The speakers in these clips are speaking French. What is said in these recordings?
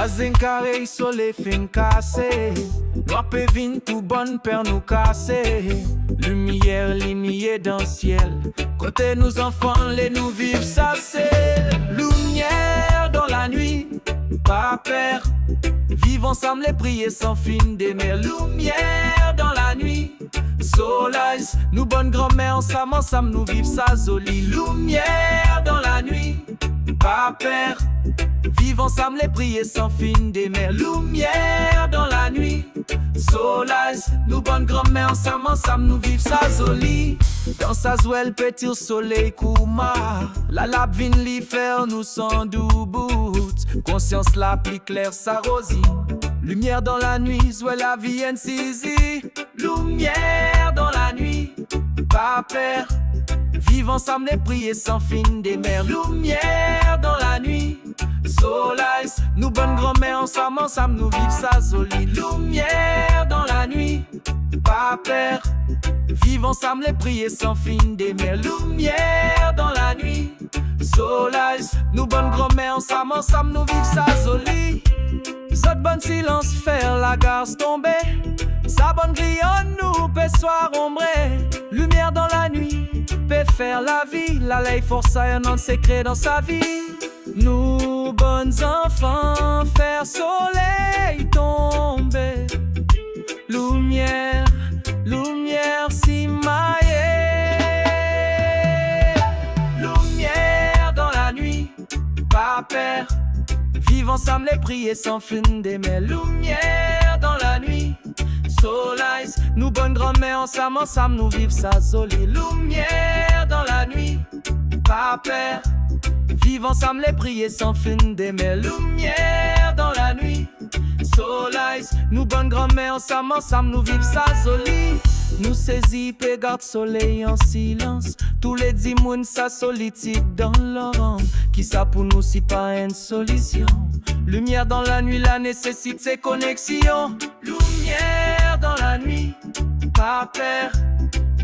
Bazen carré, soleil fin cassé. Noir pe vin tout bonne père nous casser. Lumière, lumière dans le ciel. Côté nous enfants, les nous vivent, ça c'est. Lumière dans la nuit, pas peur. Vivons ensemble les prier sans fin des mers. Lumière dans la nuit, soleil. Nous bonne grand-mère ensemble nous vivons ça joli. Lumière dans la nuit, pas peur. Vivons ensemble les prier sans fin des mers. Lumière dans la nuit, soleil. Nous bonne grand-mère ensemble nous vivons ça joli. Dans sa zouelle petit au soleil kouma. La lap vin li faire nous sans doubout. Conscience la plus claire sa rosie. Lumière dans la nuit, zouelle la vie en sisi. Lumière dans la nuit, pas peur. Vivons ensemble les prier sans fin des mers. Lumière dans la nuit, soleil. Nous bonne grand-mère ensemble nous vivons ça joli. Lumière dans la nuit, pas peur. Vivons ensemble les prier sans fin des mers. Lumière dans la nuit, soleil. Nous bonne grand-mère ensemble nous vivons ça joli. Zot bon silence faire la garce tomber. Sa bonne grillonne nous peut soir ombré. Lumière dans la nuit peut faire la vie. La ley force a un secret dans sa vie. Nous bonnes enfants faire soleil tomber. Lumière, lumière si maillée. Lumière dans la nuit, pas peur. Vivons ensemble les prier sans fin des mers. Lumière dans la nuit, soleil. Nous bonne grand-mère ensemble nous vivons ça joli. Lumière dans la nuit, pas peur. Vivons ensemble les prier sans fin des mers. Lumière dans la nuit, soleil. Nous bonne grand-mère ensemble nous vivons ça joli. Nous saisis et garde soleil en silence. Tous les dimouns sa solitude dans l'orange. Qui ça pour nous si pas une solution? Lumière dans la nuit, la nécessite ses connexions. Lumière dans la nuit, pas peur.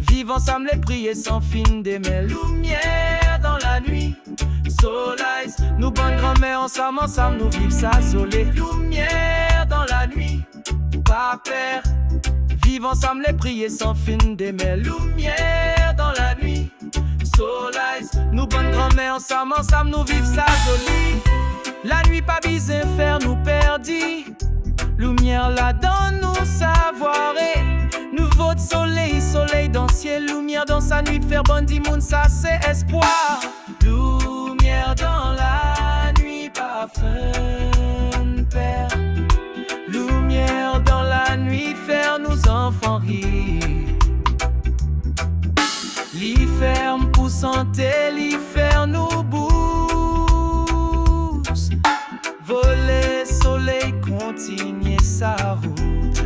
Vivons ensemble les prier sans fin des mers. Lumière dans la nuit, soleil. Nous bonne grand-mère ensemble nous vivons ça joli. Lumière dans la nuit, pas peur. Vivons ensemble les prier sans fin des mers. Lumière dans la nuit, soleil. Nous bonne grand-mère ensemble nous vivons ça joli. La nuit pas bisé faire nous perdis. Lumière là dans nous savoir. Nouveau de soleil, soleil dans ciel. Lumière dans sa nuit faire bondi moun, ça c'est espoir. Lumière dans la nuit pas fin père. Lumière dans la nuit faire nous enfants rire. Li ferme pour santé, li faire nous boost. Voler soleil continuer sa route.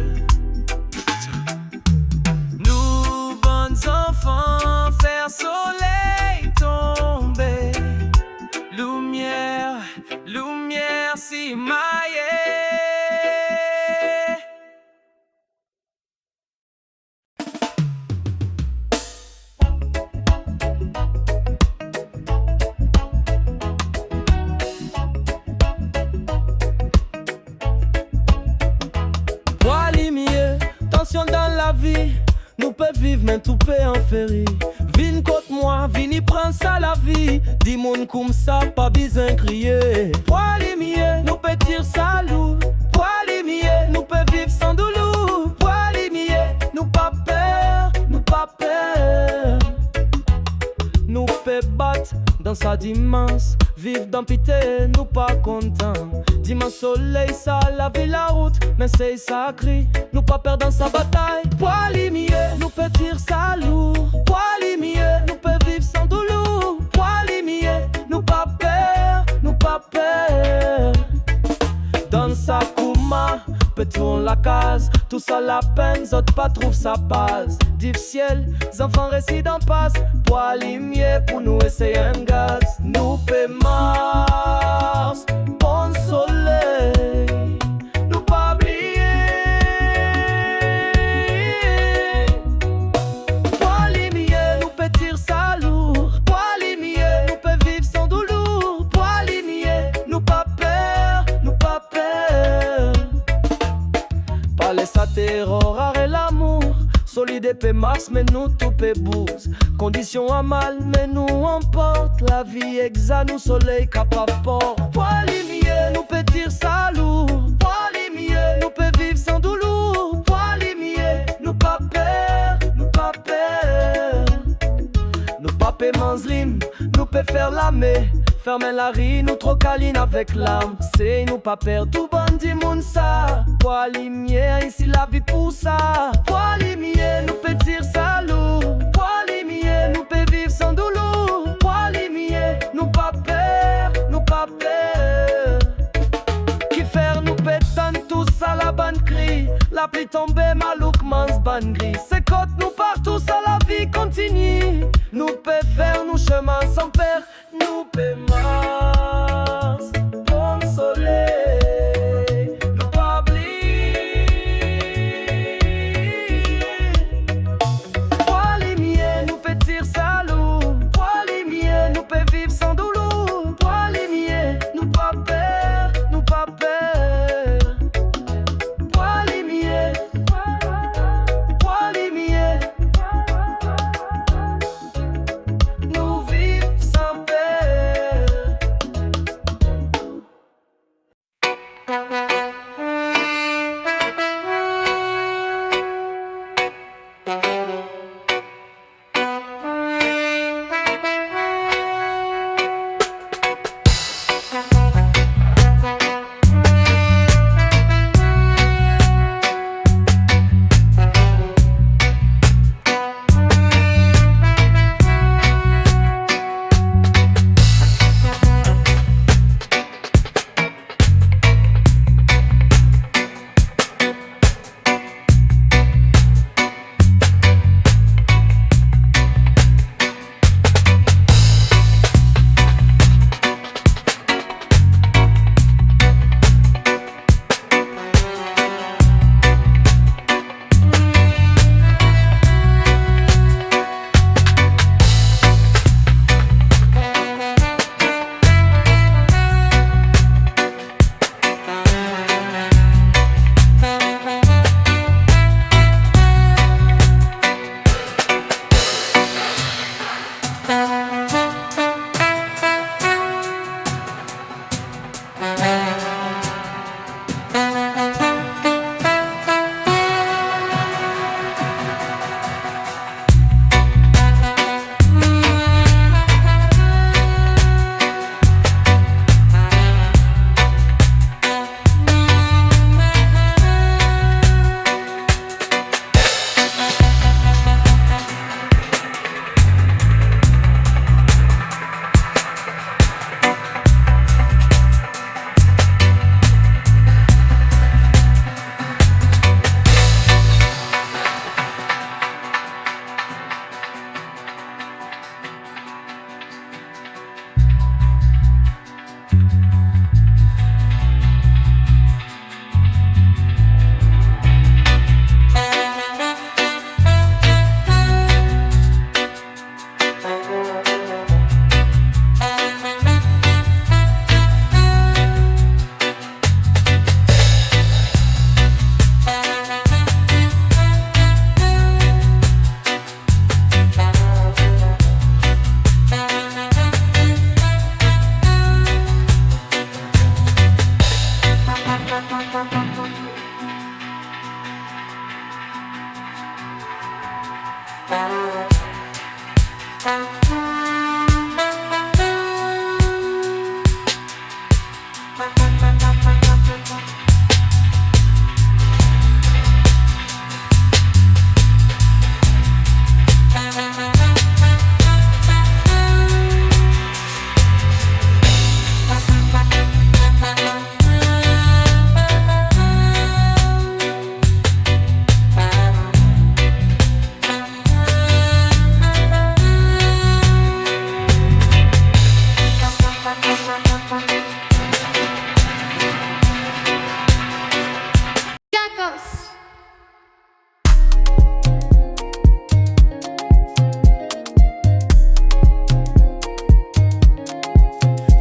Nous bonnes enfants faire soleil tomber. Lumière, lumière si maillée. Dans la vie, nous peut vivre mais tout peut en férir. Vine contre moi, vine y prend ça la vie. Dis moun comme ça, pas besoin crier. Poil limier, nous peut tirer ça lourd. Poil limier, nous peut vivre sans douleur. Poil limier, nous pas peur, nous pas peur. Nous peut battre dans sa dimanche. Vivre dans pitié, nous pas contents. Dimanche soleil, ça la vie la route. Mais c'est sacré, nous pas perdre dans sa bataille. Poil limier, nous peut tirer ça lourd. Poil limier, nous peut vivre sans douleur. Poil limier, nous pas peur, nous pas peur. Dans sa kouma, peut tourner la case. Tout ça la peine, autres pas trouve sa base. Difficile, les enfants résident en passe. Poil limier pour nous essayer un gaz. Nous paie Mars, bon soleil. Nous pas oublier. Poil limier, nous peut tirer ça lourd. Poil limier, nous peut vivre sans douleur. Poil limier, nous pas peur, nous pas peur. erreur, arrête l'amour. Solide épée masse, mais nous tout peut bouse. Condition à mal, mais nous emporte. La vie exa, nous soleil capable port. Poil limier, nous peut dire ça lourd. Poil limier, nous peut vivre sans douleur. Poil limier, nous pas peur, nous pas peur. Nous pas peur manzlim, nous peut faire la main. Fermer la rue, nous trop câline avec l'âme. C'est nous pas perdre tout bandit moun ça. Poil limier, ici la vie pour ça. Poil limier, nous peut dire ça lourd. Poil limier, nous peut vivre sans douleur. Poil limier, nous pas peur, nous pas peur. Qui faire nous pétane tous à la bande cri. La pluie tombée, malouk mans ban gris. C'est côte nous partout, ça la vie continue. Nous peut faire nos chemins sans peur. Nous peut masse, bon soleil. Nous pas oublier. Poil limier, nous peut dire salut. Poil limier, nous peut vivre sans douleur. Poil limier, nous pas peur, nous pas peur. Poil limier, poil limier. Nous vivons sans peur.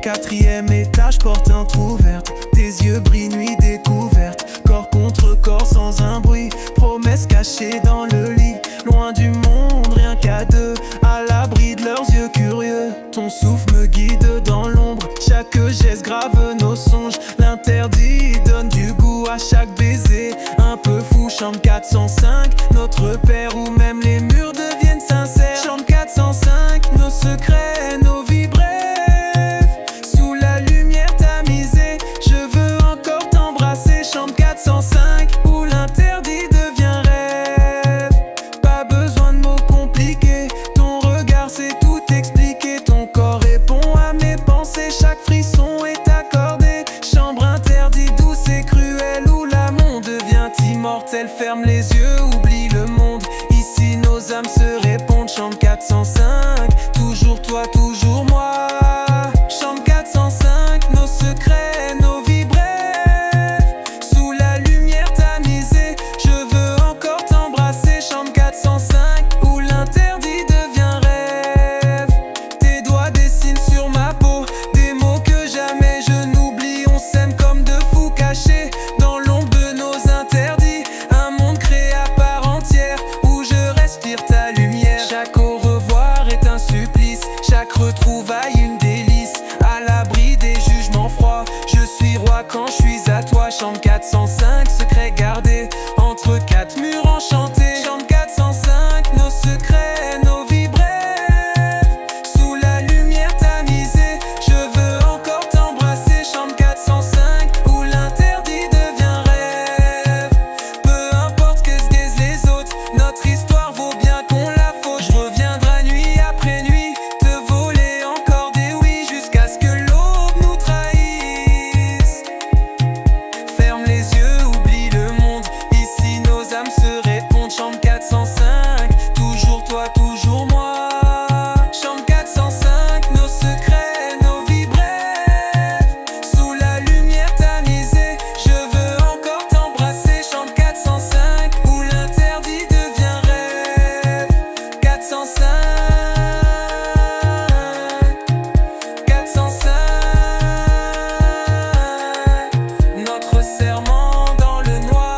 Quatrième étage, porte entrouverte. Tes yeux brillent, nuit découverte. Corps contre corps sans un bruit. cachés dans le lit, loin du monde, rien qu'à deux, à l'abri de leurs yeux curieux. Ton souffle me guide dans l'ombre, chaque geste grave nos songes. L'interdit donne du goût à chaque baiser, un peu fou, chambre 405, notre père ou même les murs deviennent sincères. Chambre 405, nos secrets, nos vies brèves, sous la lumière tamisée, je veux encore t'embrasser. Chambre 405, où l'interdit devient rêve. Pas besoin de mots compliqués, ton regard sait tout expliquer. Ton corps répond à mes pensées, chaque frisson est accordé. Chambre interdite, douce et cruelle, où l'amour devient immortel. Ferme les yeux, oublie le monde, ici nos âmes se répondent. Chambre 405, toujours toi, toujours moi. Chambre 405, nos secrets, nos vies brèves, sous la lumière tamisée, je veux encore t'embrasser. Chambre 405, où l'interdit devient rêve. Tes doigts dessinent sur ma peau des mots que jamais je n'oublie. On s'aime comme deux fous cachés dans l'ombre de nos interdits, un monde créé à part entière où je respire ta lumière. Chaque au revoir est un supplice, chaque retrouvaille une délice, à l'abri des jugements froids, je suis roi quand je suis à toi. Chambre 405, secret gardé entre quatre murs enchantés. Chambre 405, nos secrets, nos vies brèves, sous la lumière tamisée, je veux encore t'embrasser. Chambre 405, où l'interdit devient rêve. Peu importe que se disent les autres, notre histoire vaut bien qu'on la faute. Je reviendrai nuit après nuit, te voler encore des oui, jusqu'à ce que l'aube nous trahisse. Ferme les yeux, oublie le monde, ici nos âmes se répondent. Chambre 405, toujours toi, toujours moi. Chambre 405, nos secrets, nos vies brèves, sous la lumière tamisée, je veux encore t'embrasser. Chambre 405, où l'interdit devient rêve. 405, 405, notre serment dans le noir.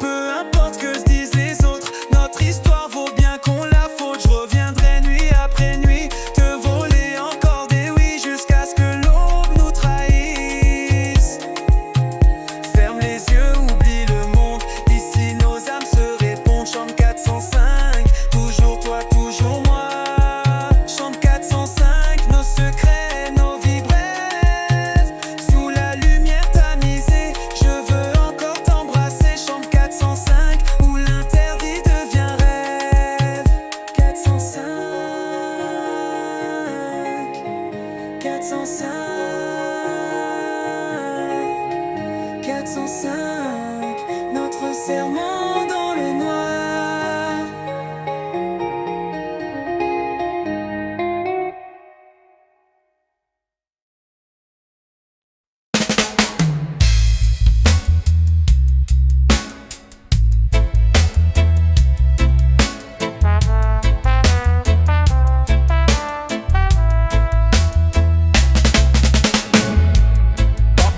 Peu importe que se disent les autres, notre histoire vaut bien qu'on la faute. Je reviendrai nuit après nuit, te voler encore des oui, jusqu'à ce que l'aube nous trahisse. Ferme les yeux, oublie le monde, ici nos âmes se répondent. Chambre 405, toujours toi, toujours moi. Chambre 405, nos secrets, nos vies brèves, sous la lumière tamisée, je veux encore t'embrasser. Chambre 405, où l'interdit devient rêve. 405, 405, 405, notre serment dans le noir.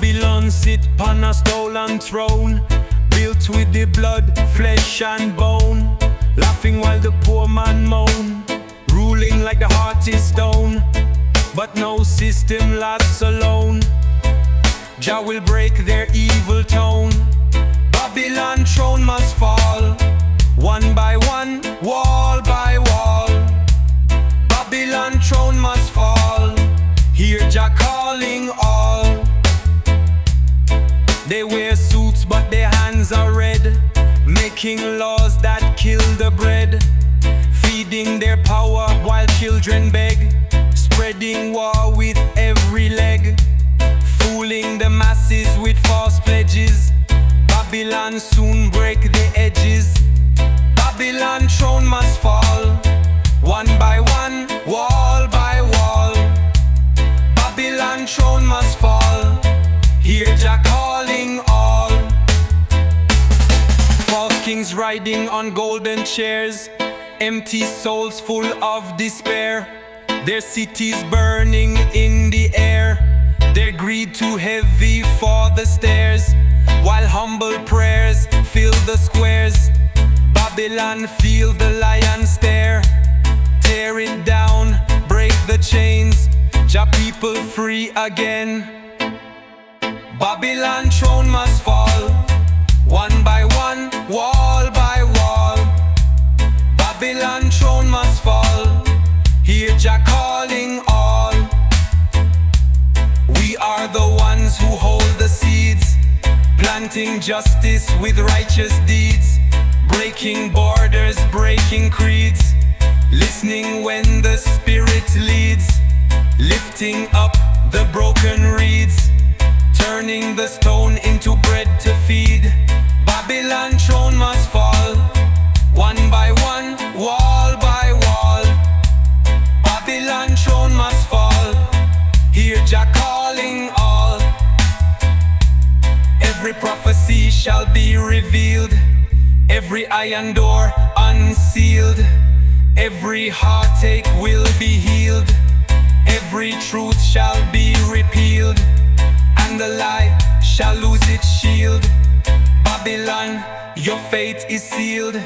Babylon sit upon a stolen throne, built with the blood, flesh and bone, laughing while the poor man moan, ruling like the heart is stone, but no system lasts alone. Jah will break their evil tone, Babylon throne must fall, one by one, wall by wall. Babylon throne must fall, hear Jah calling all. They wear suits but their hands are red, making laws that kill the bread, feeding their power while children beg, spreading war with every leg, fooling the masses with false pledges, Babylon throne must fall. Hear Jah calling all. False kings riding on golden chairs, empty souls full of despair. Their cities burning in the air, their greed too heavy for the stairs. While humble prayers fill the squares, Babylon feel the lion stare. Tear it down, break the chains, Jah people free again. Babylon throne must fall, one by one, wall by wall. Babylon throne must fall, hear Jah calling all. We are the ones who hold the seeds, planting justice with righteous deeds, breaking borders, breaking creeds, listening when the Spirit leads, lifting up the broken reeds, turning the stone into bread to feed. Babylon throne must fall, one by one, wall by wall. Babylon throne must fall, hear Jah calling all. Every prophecy shall be revealed, every iron door unsealed, every heartache will be healed, every truth shall be repealed, and the lie shall lose its shield. Babylon, your fate is sealed.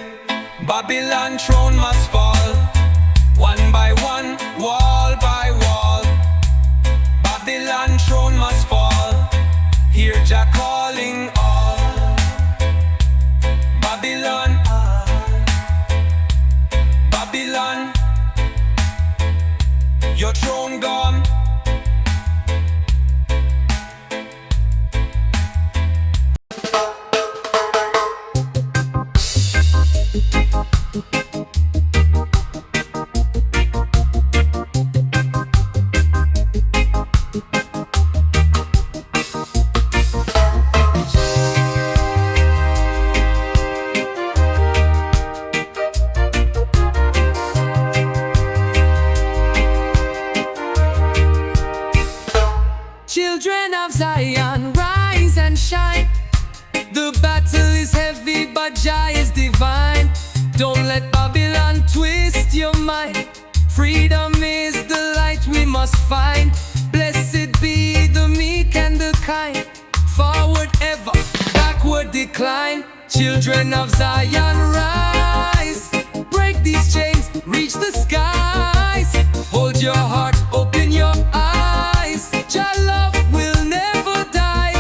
Babylon throne must fall, one by one, wall by wall. Babylon throne must fall, hear Jah calling all. Babylon, Babylon, your throne gone. Children of Zion, rise and shine. The battle is heavy, but Jah is divine. Don't let Babylon twist your mind. Freedom is the light we must find. Blessed be the meek and the kind. Forward ever, backward decline. Children of Zion, rise. Break these chains, reach the skies. Hold your heart, open your eyes. Jah love will never die.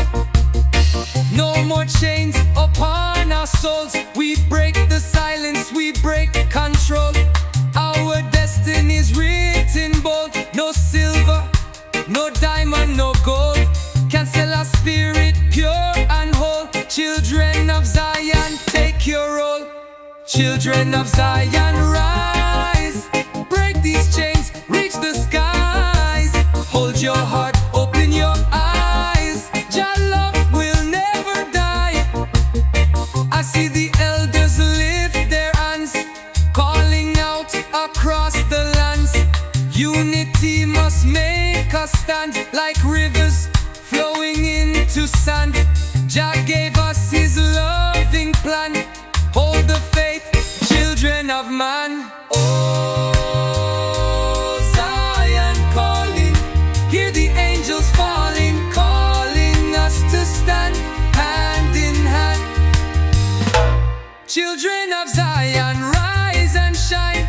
No more chains upon our souls. We break the silence, we break control. Our destiny's written bold. No silver, no diamond, no gold can sell our spirit pure and whole. Children of Zion, take your role. Children of Zion, rise. Break these chains, reach the skies. Hold your heart, open your eyes. Jah love will never die. I see the elders lift their hands, calling out across the lands. Unity must make us stand, like rivers flowing into sand. Jah gave us his loving plan. Hold the faith, children of man. Oh, Zion calling, hear the angels falling, calling us to stand hand in hand. Children of Zion, rise and shine.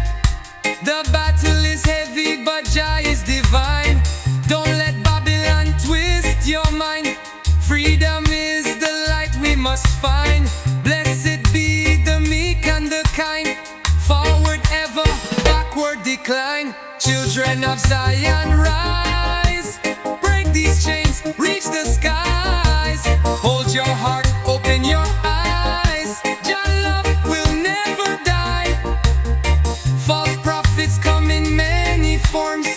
The battle is heavy, but Jah is divine. Don't let Babylon twist your mind. Freedom is the light we must find. Blessed be the meek and the kind. Forward ever, backward decline. Children of Zion, rise. Break these chains, reach the skies. Hold your heart, open your eyes. Jah love will never die. False prophets come in many forms.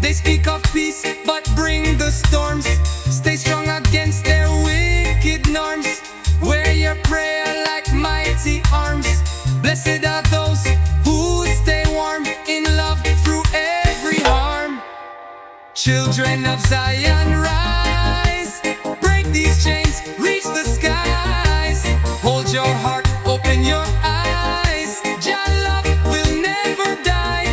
They speak of peace, but bring the storms. Stay strong against their wicked norms. Wear your prayer like mighty arms. Blessed are those who stay warm in love through every harm. Children of Zion, rise. Break these chains, reach the skies. Hold your heart, open your eyes. Jah love will never die.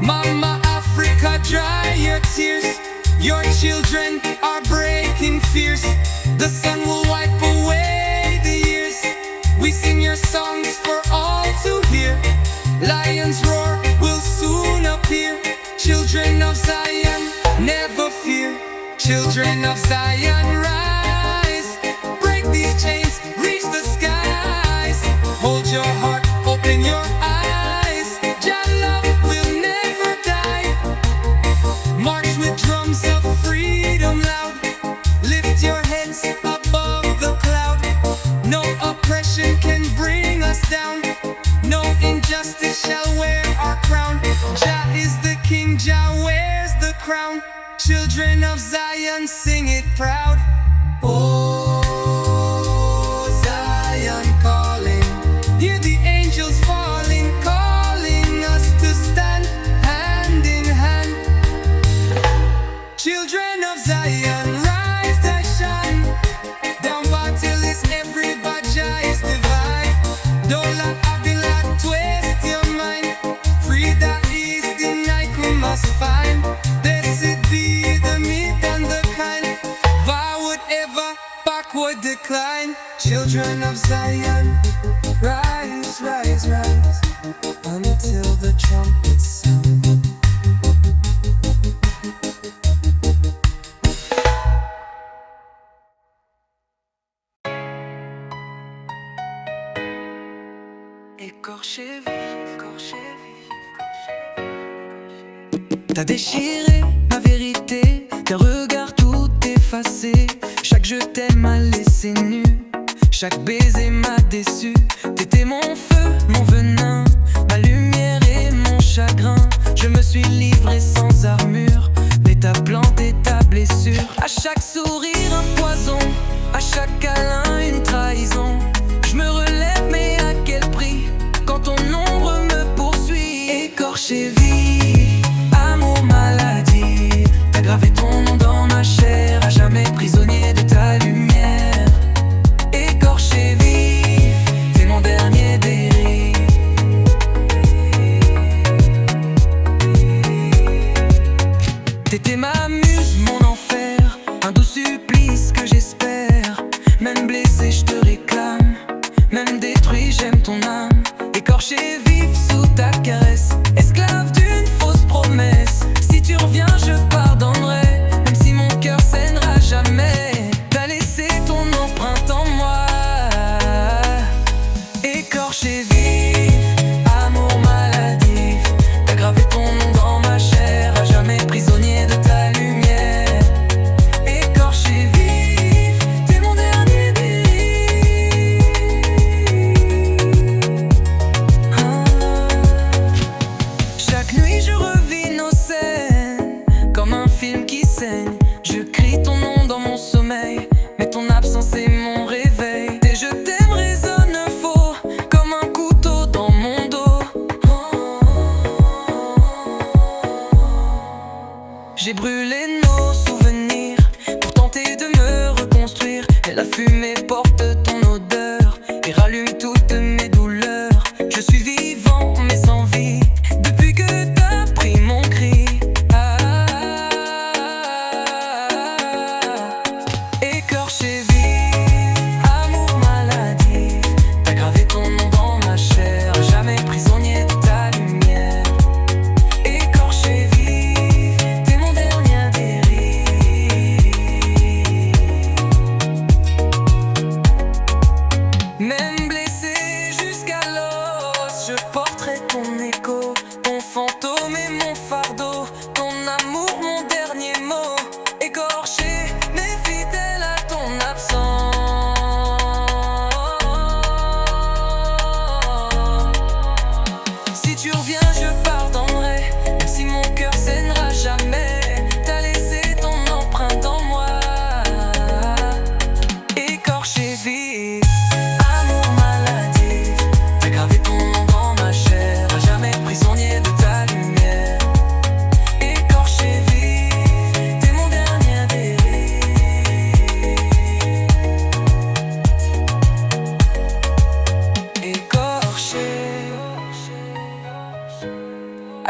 Mama Africa, dry your tears. Your children are breaking fierce. The sun will wipe away the years. We sing your songs for all to hear. Lions roar will soon appear. Children of Zion, never fear. Children of Zion, rise. Break these chains, reach the skies. Hold your heart, open your eyes. Jah love will never die. March with drums of freedom loud. Lift your heads above the cloud. No oppression can bring us down. No injustice shall wear our crown. Jah is the King, Jah wears the crown. Children of Zion, sing it proud. Oh, Zion calling. Hear the angels falling, calling us to stand hand in hand. Children of Zion, rise and shine. Down battle is everybody, Jah is divine. Don't let Babylon twist your mind. Freedom is the night we must find. Blessed be the meek and the kind. Forward ever, backward decline. Children of Zion, rise, rise, rise, until the trumpets sound. Écorché vif, écorché vif. T'as déchiré ma vérité, d'un regard tout effacé. Chaque je t'aime m'a laissé nu, chaque baiser m'a déçu. T'étais mon feu, mon venin, ma lumière et mon chagrin. Je me suis livré sans armure, mais t'as planté ta blessure. À chaque sourire un poison, à chaque câlin une trahison. Je me relève mais à quel prix, quand ton ombre me poursuit. Écorché vif, amour, maladie. T'as gravé ton nom dans ma chair, à jamais prisonnier de ta lumière. Écorché vif, t'es mon dernier dérive. T'étais ma muse, mon enfer, un doux supplice que j'espère. Même blessé, je te réclame, même détruit, j'aime ton âme. Écorché vif sous ta caresse, esclave d'une fausse promesse. Si tu reviens, je pardonnerai, même si mon cœur saignera jamais. T'as laissé ton empreinte en moi. Écorché vif, amour maladif. T'as gravé ton nom dans ma chair, à jamais prisonnier de ta lumière. Écorché vif, t'es mon dernier dérive. Chaque nuit je revis nos scènes, comme un film qui saigne. Je crie ton nom dans mon sommeil, mais ton absence est mon réveil. Tes je t'aime résonne faux, comme un couteau dans mon dos. J'ai brûlé nos souvenirs pour tenter de me reconstruire, et la fumée porte ton odeur et rallume toutes mes douleurs. Je suis vivant mais sans vie depuis que t'as pris mon cri. Écorché vif, amour maladif. T'as gravé ton nom dans ma chair, jamais prisonnier de ta lumière. Écorché vif, t'es mon dernier dérive.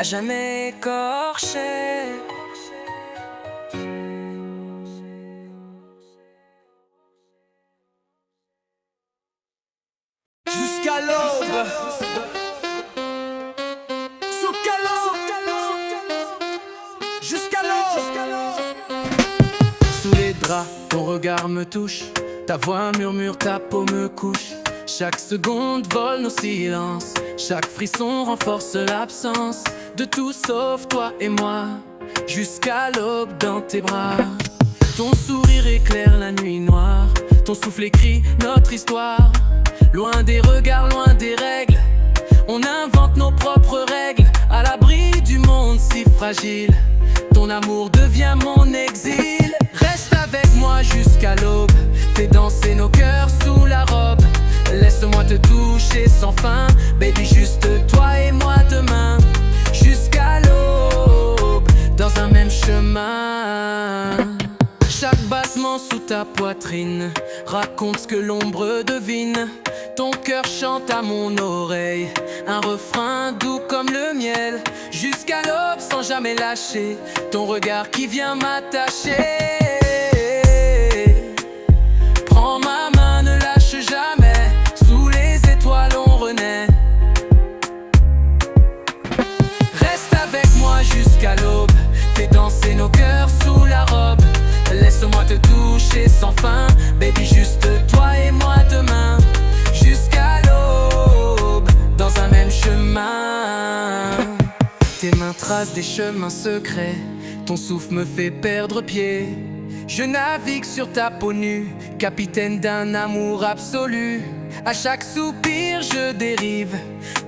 à jamais écorché. Jusqu'à l'aube, jusqu'à l'aube. Sous les draps, ton regard me touche, ta voix murmure, ta peau me couche. Chaque seconde vole nos silences, chaque frisson renforce l'absence de tout sauf toi et moi. Jusqu'à l'aube dans tes bras, ton sourire éclaire la nuit noire, ton souffle écrit notre histoire. Loin des regards, loin des règles, on invente nos propres règles. À l'abri du monde si fragile, ton amour devient mon exil. Reste avec moi jusqu'à l'aube, fais danser nos cœurs sous la robe. Laisse-moi te toucher sans fin, baby, juste toi et moi demain. Jusqu'à l'aube, dans un même chemin. Chaque battement sous ta poitrine raconte ce que l'ombre devine. Ton cœur chante à mon oreille un refrain doux comme le miel. Jusqu'à l'aube sans jamais lâcher ton regard qui vient m'attacher. Prends ma main, ne lâche jamais, sous les étoiles on renaît. Reste avec moi jusqu'à l'aube, fais danser nos cœurs sous la robe. Laisse-moi te toucher sans fin, baby, juste toi et moi demain. Jusqu'à l'aube, dans un même chemin. Tes mains tracent des chemins secrets, ton souffle me fait perdre pied. Je navigue sur ta peau nue, capitaine d'un amour absolu. À chaque soupir je dérive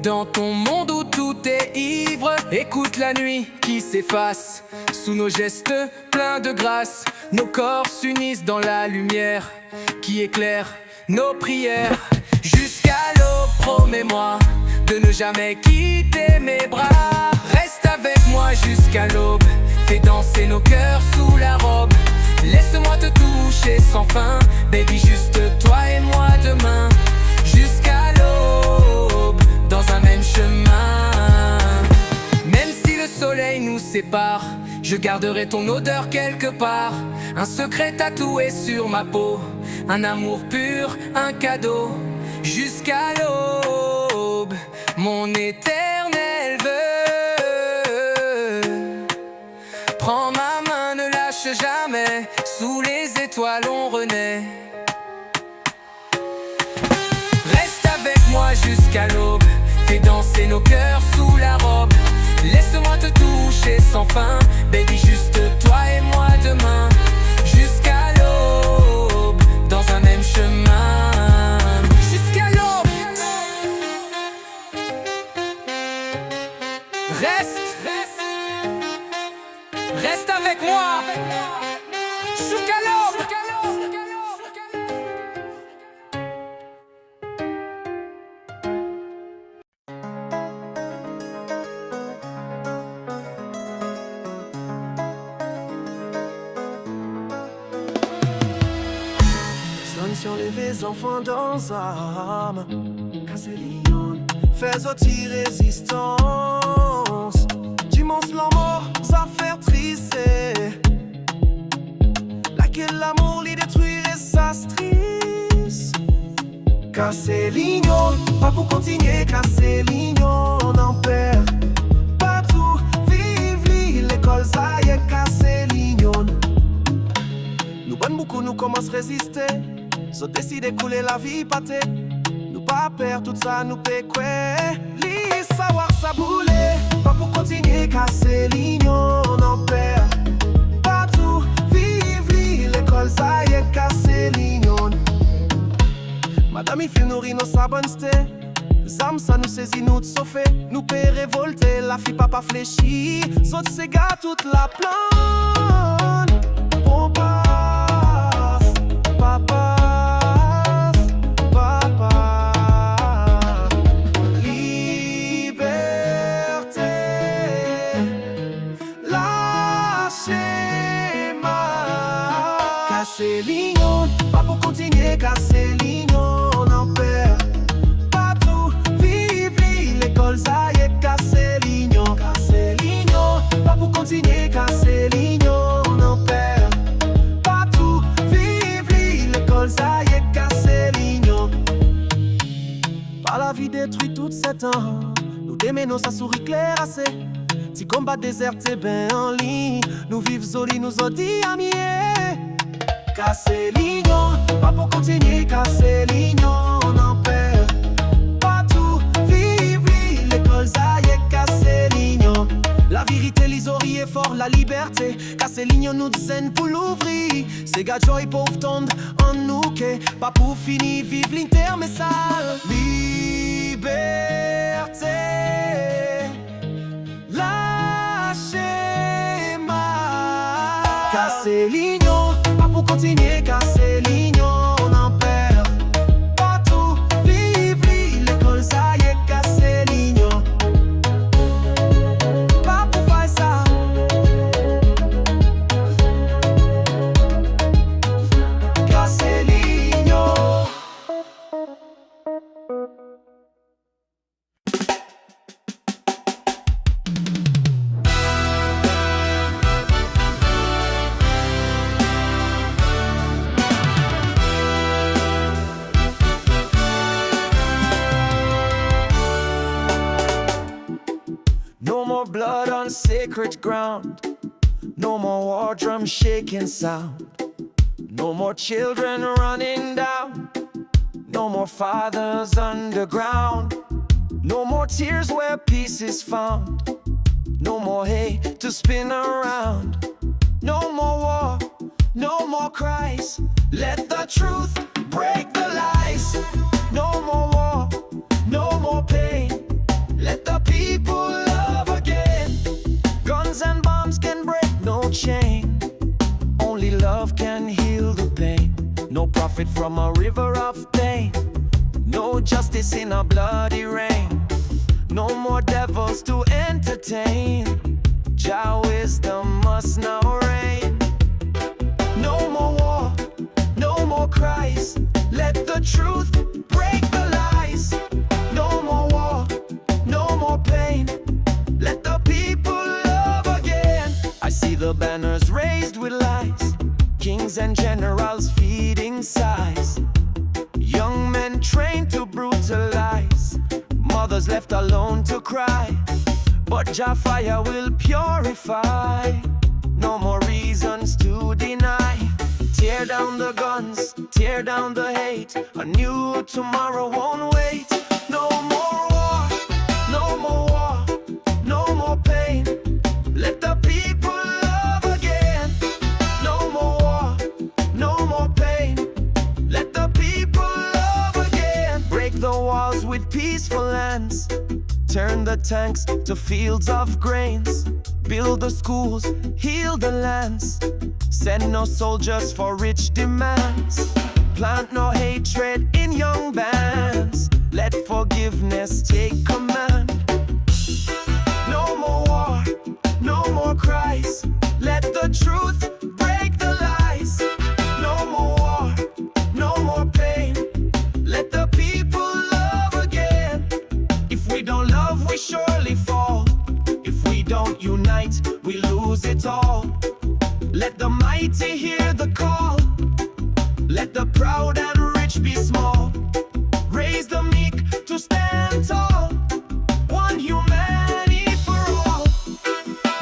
dans ton monde où tout est ivre. Écoute la nuit qui s'efface sous nos gestes pleins de grâce. Nos corps s'unissent dans la lumière qui éclaire nos prières. Jusqu'à l'aube, promets-moi de ne jamais quitter mes bras. Reste avec moi jusqu'à l'aube, fais danser nos cœurs sous la robe. Laisse-moi te toucher sans fin, baby, juste toi et moi demain. Jusqu'à l'aube, dans un même chemin. Même si le soleil nous sépare, je garderai ton odeur quelque part. Un secret tatoué sur ma peau, un amour pur, un cadeau. Jusqu'à l'aube, mon éternel vœu. Prends ma main, ne lâche jamais, sous les étoiles on renaît. Reste avec moi jusqu'à l'aube, fais danser nos cœurs sous la robe. Laisse-moi te toucher sans fin, baby, juste toi et moi demain. Jusqu'à l'aube, dans un même chemin. Jusqu'à l'aube. Reste avec moi. Jusqu'à l'aube. Sonne sur les enfants dans âme, casser lion, fais sortir résistance. Dimanche l'amour, ça fait triste. Laquelle l'amour lui détruirait sa stress. Casser l'ignon, pas pour continuer, casser l'ignon, on en perd. Partout, vive l'école, ça y est, casser l'ignon. Nous bonne beaucoup, nous commence à résister. So décide couler la vie pâté. Nous pas perdre tout ça, nous paie quoi. Li savoir ça bouler. Pas pour continuer, casser l'ignon, on en perd. Partout, vive l'école, ça y est, casser l'ignon. Madame, il fait nourrir nos sabonsté. Zam, ça nous saisit, nous de sauver. Nous paie révolter, la fille papa fléchie. Saute ses gars, toute la plante. On passe, papa. Casser l'ignon, pas pour continuer, casser l'ignon, on en perd. Partout, vive l'école, ça y est, casser l'ignon, casser continuer casser l'ignon, on en perd. Partout, vive l'école, ça y est, casser l'ignon. Par la vie détruite tout 7 ans, nous démenons sa souris claire assez. Si combat déserté ben en ligne, nous vivons zoli, nous ont dit amis. Casser l'ignon, pas pour continuer, casser l'ignon, on en perd. Partout, vive l'école, ça y est, casser l'ignon. La vérité, l'isorie est fort, la liberté. Casser l'ignon, nous zen pour l'ouvrir. C'est gars joy pauvre tendre en nous que pas pour finir, vive l'intermessal. Liberté, lâchez ma. Casser l'ignon, pas pour continuer, casser l'ignon, on en perd. Partout, vive l'école, ça y est, casser l'ignon. Pas pour faire ça. Casser l'ignon. No more blood on sacred ground. No more war drum shaking sound. No more children running down. No more fathers underground. No more tears where peace is found. No more hate to spin around. No more war, no more cries. Let the truth break the lies. No more war, no more pain. Let the people love again. Guns and bombs can break no chain. Only love can heal the pain. No profit from a river of pain. No justice in a bloody rain. No more devils to entertain. Jah wisdom must now reign. No more war, no more cries. Let the truth break the lies. No more war, no more pain. Let the people love again. I see the banners raised with lies. Kings and generals feeding sighs. Young men trained to brutalize. Mothers left alone to cry. But Jah fire will purify. No more reasons to deny. Tear down the guns, tear down the hate. A new tomorrow won't wait. No more war, no more war, no more pain. Let the people love again. No more war, no more pain. Let the people love again. Break the walls with peaceful lands. Turn the tanks to fields of grains. Build the schools, heal the lands. Send no soldiers for rich demands. Plant no hatred in young bands. Let forgiveness take command. No more war, no more cries. Let the truth break the lies. No more war, no more pain. Let the people love again. If we don't love, we surely fall. If we don't unite, we lose it all. Let the mighty hear the call. Let the proud and rich be small. Raise the meek to stand tall. One humanity for all.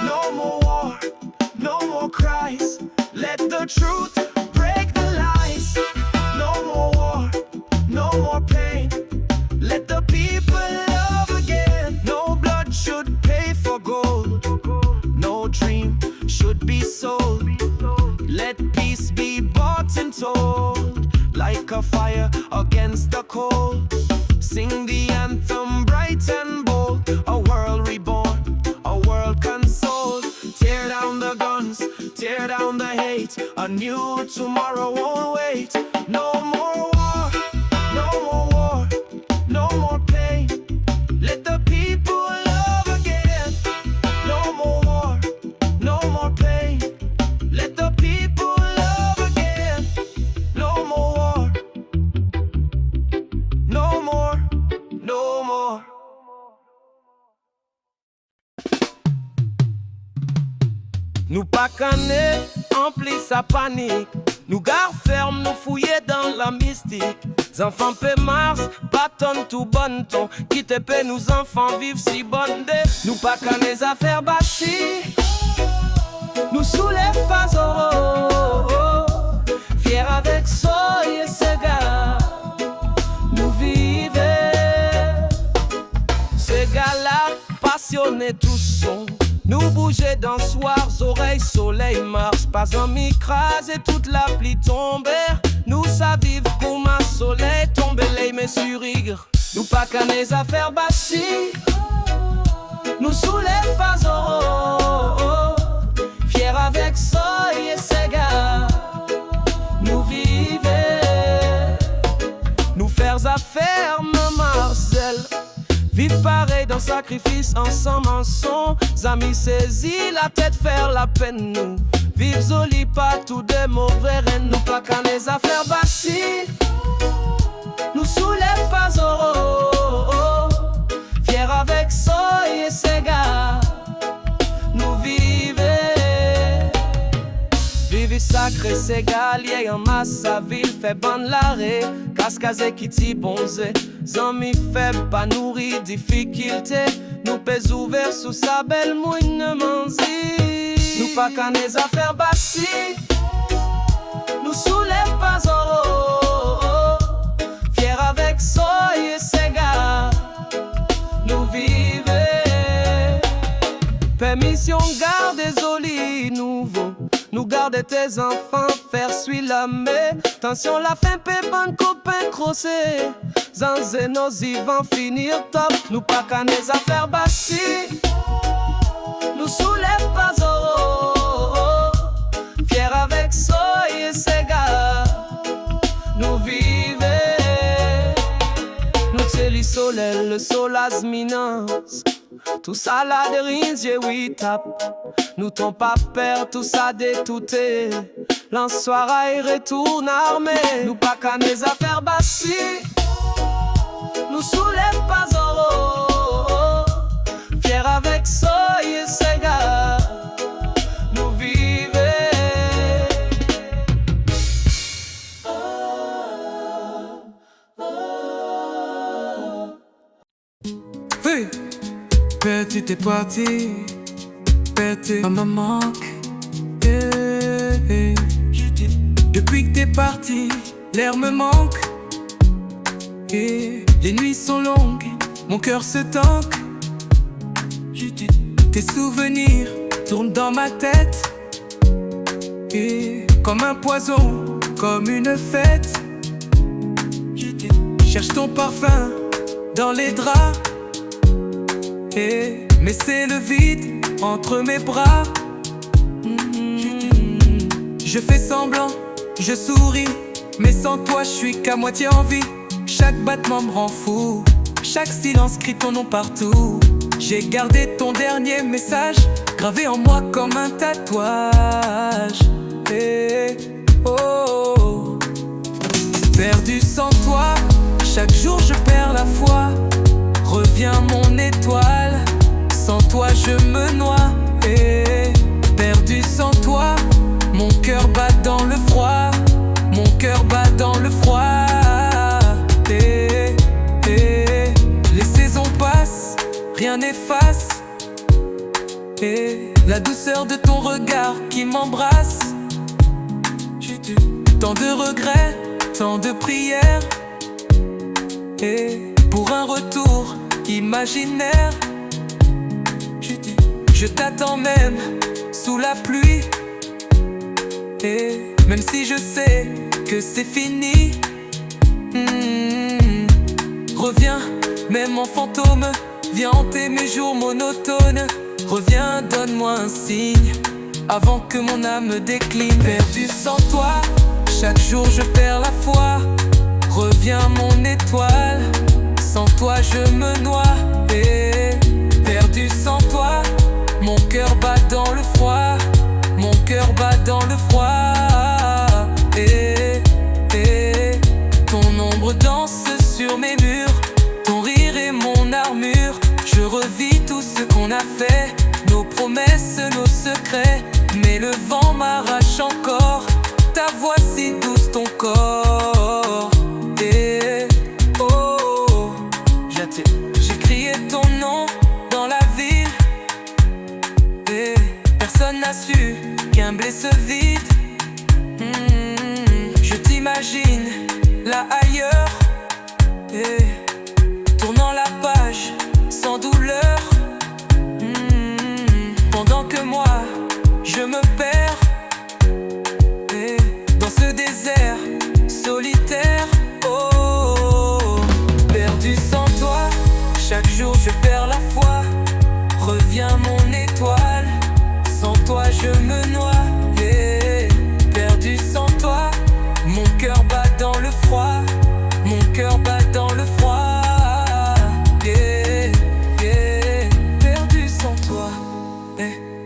No more war, no more cries. Let the truth break the lies. No more war, no more pain. Let the people love again. No blood should pay for gold. No dream should be sold. Let peace be bought and told. Like a fire against the cold. Sing the anthem bright and bold. A world reborn, a world consoled. Tear down the guns, tear down the hate. A new tomorrow won't wait. No more war, no more war, no more pain. Let the people love again. No more war, no more pain. Let the people love again. No more war, no more, no more. Nous pas canner, emplis sa panique. Nous garde ferme, nous fouiller dans la mystique. Enfants paix Mars, bâton tout bon ton. Quitte paix, nous enfants vivent si bonne dé. Nous pas canner affaires bâties. Nous soulève pas fiers avec soy et Sega. Nous vivons. Ces gars-là, passionnés tous sont. Nous bouger dans soirs, oreilles, soleil, Mars. Pas en micrase et toute la pluie tombe. Nous saviv comme un soleil tombe, les mais sur rigueur. Nous pas qu'à les affaires bâties. Nous soulève pas fiers avec soy et Sega. Nous vivons. Nous faire affaires, Marcel. Vive pareil dans sacrifice, ensemble en son. Amis saisis la tête, faire la peine nous. Vive Zoli, pas tout de mauvais reines. Nous pas qu'à les affaires bâties. Nous soulève pas fiers avec soy et Sega. Nous vivons. Vive sacré Sega, lié en masse sa ville. Fait bonne l'arrêt, cascazé qui t'y bonzé. Zami faible, pas nourri, difficulté. Nous pèse ouvert sous sa belle mouine manzi. Nous pas qu'à les affaires bâties. Nous soulève pas fiers avec soy et Sega. Nous vivons. Permission garde désolé nouveau. Nous garder tes enfants, faire suivre la main. Attention la fin, pépan, copain crossé. Zanzé nos vont finir top. Nous pas qu'à les affaires bâties. Nous soulève pas fiers avec soy et Sega. Nous vivons. Nous c'est le soleil, le sol asminance. Tout ça là de rien, j'ai oui tape. Nous t'ont pas peur, tout ça détouté. L'ensoir et retourne armé. Nous pas qu'à les affaires bâties. Nous soulève pas fiers avec soy et Sega. Nous vivons. Oui, père, tu t'es parti. Père, tu me manques. Depuis que t'es parti, l'air me manque. Les nuits sont longues, mon cœur se tanque. Tes souvenirs tournent dans ma tête. Comme un poison, comme une fête. Cherche ton parfum dans les draps. Mais c'est le vide entre mes bras. Je fais semblant, je souris, mais sans toi je suis qu'à moitié en vie. Chaque battement me rend fou, chaque silence crie ton nom partout. J'ai gardé ton dernier message, gravé en moi comme un tatouage. Oh. Perdu sans toi, chaque jour je perds la foi. Reviens mon étoile, sans toi je me noie. Perdu sans toi, mon cœur bat dans le froid. Mon cœur bat dans le froid. Les saisons passent, rien n'efface. La douceur de ton regard qui m'embrasse. Tant de regrets, tant de prières. Pour un retour imaginaire. Je t'attends même sous la pluie. Même si je sais que c'est fini. Reviens, même en fantôme. Viens hanter mes jours monotones. Reviens, donne-moi un signe avant que mon âme décline. Perdu sans toi, chaque jour je perds la foi. Reviens mon étoile, sans toi je me noie. Perdu sans toi, mon cœur bat dans le froid. Mon cœur bat dans le froid. Ton ombre danse sur mes murs. Ton rire est mon armure. Je revis tout ce qu'on a fait. Nos promesses, nos secrets. Mais si douce ton corps. Et oh, j'ai crié ton nom dans la ville. Et personne n'a su qu'un se vide. Je t'imagine là ailleurs, tournant la page sans douleur, pendant que moi je me perds dans ce désert solitaire. Oh, perdu sans toi, chaque jour je perds la foi. Reviens mon étoile, sans toi je me noie. Perdu sans toi, mon cœur bat dans le froid. Mon cœur bat dans le froid. Perdu sans toi,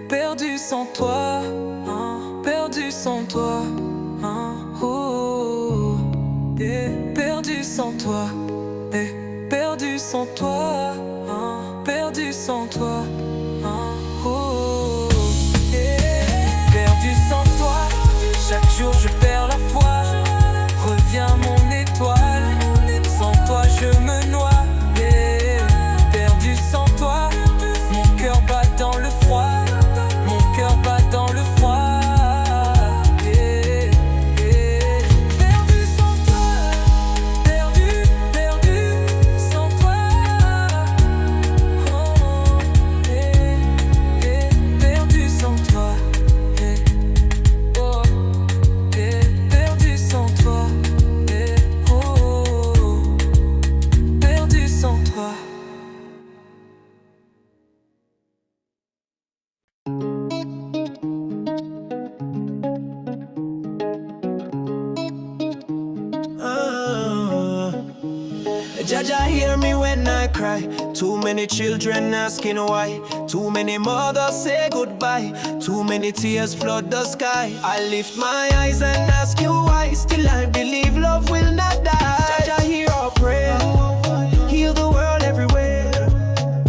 perdu sans toi, perdu sans toi, oh, perdu sans toi, perdu sans toi, perdu sans toi, oh, perdu sans toi, chaque jour je perds la foi. Reviens mon étoile, sans toi je me noie. Perdu sans toi, mon cœur bat dans le froid. Mon cœur bat dans le froid. Perdu sans toi, perdu, perdu sans toi. Oh, perdu sans toi. Oh, perdu sans toi. Oh, perdu sans toi. Jaja, hear me when I cry. Too many children asking why. Too many mothers say goodbye. Too many tears flood the sky. I lift my eyes and ask you why. Still I believe love will not die. Jaja, hear our prayer. Heal the world everywhere.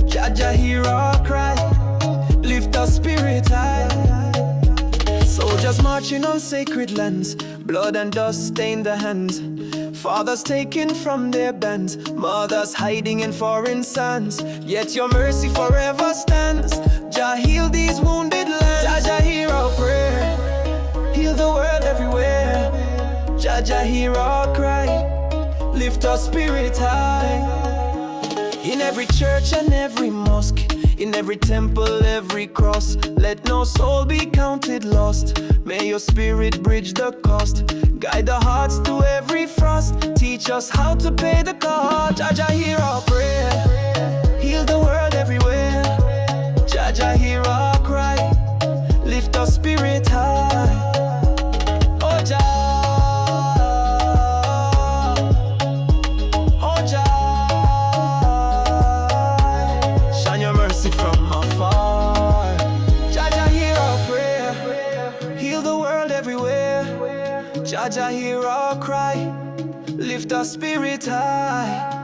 Jaja, hear our cry. Lift our spirit high. Soldiers marching on sacred lands. Blood and dust stain the hands. Fathers taken from their bands, mothers hiding in foreign sands. Yet your mercy forever stands. Jah, heal these wounded lands. Jah, Jah, hear our prayer. Heal the world everywhere. Jah, Jah, hear our cry. Lift our spirit high. In every church and every mosque, in every temple, every cross, let no soul be counted lost. May your spirit bridge the cost. Guide the hearts through every frost. Teach us how to pay the cost. Jah, Jah, hear our prayer. Heal the world everywhere. Jah, Jah, hear our cry. Lift our spirit high. Oh Jah, oh Jah, shine your mercy from afar. Jah, Jah, hear our prayer. Heal the world everywhere. Jah, Jah, hear our cry. Lift our spirit high.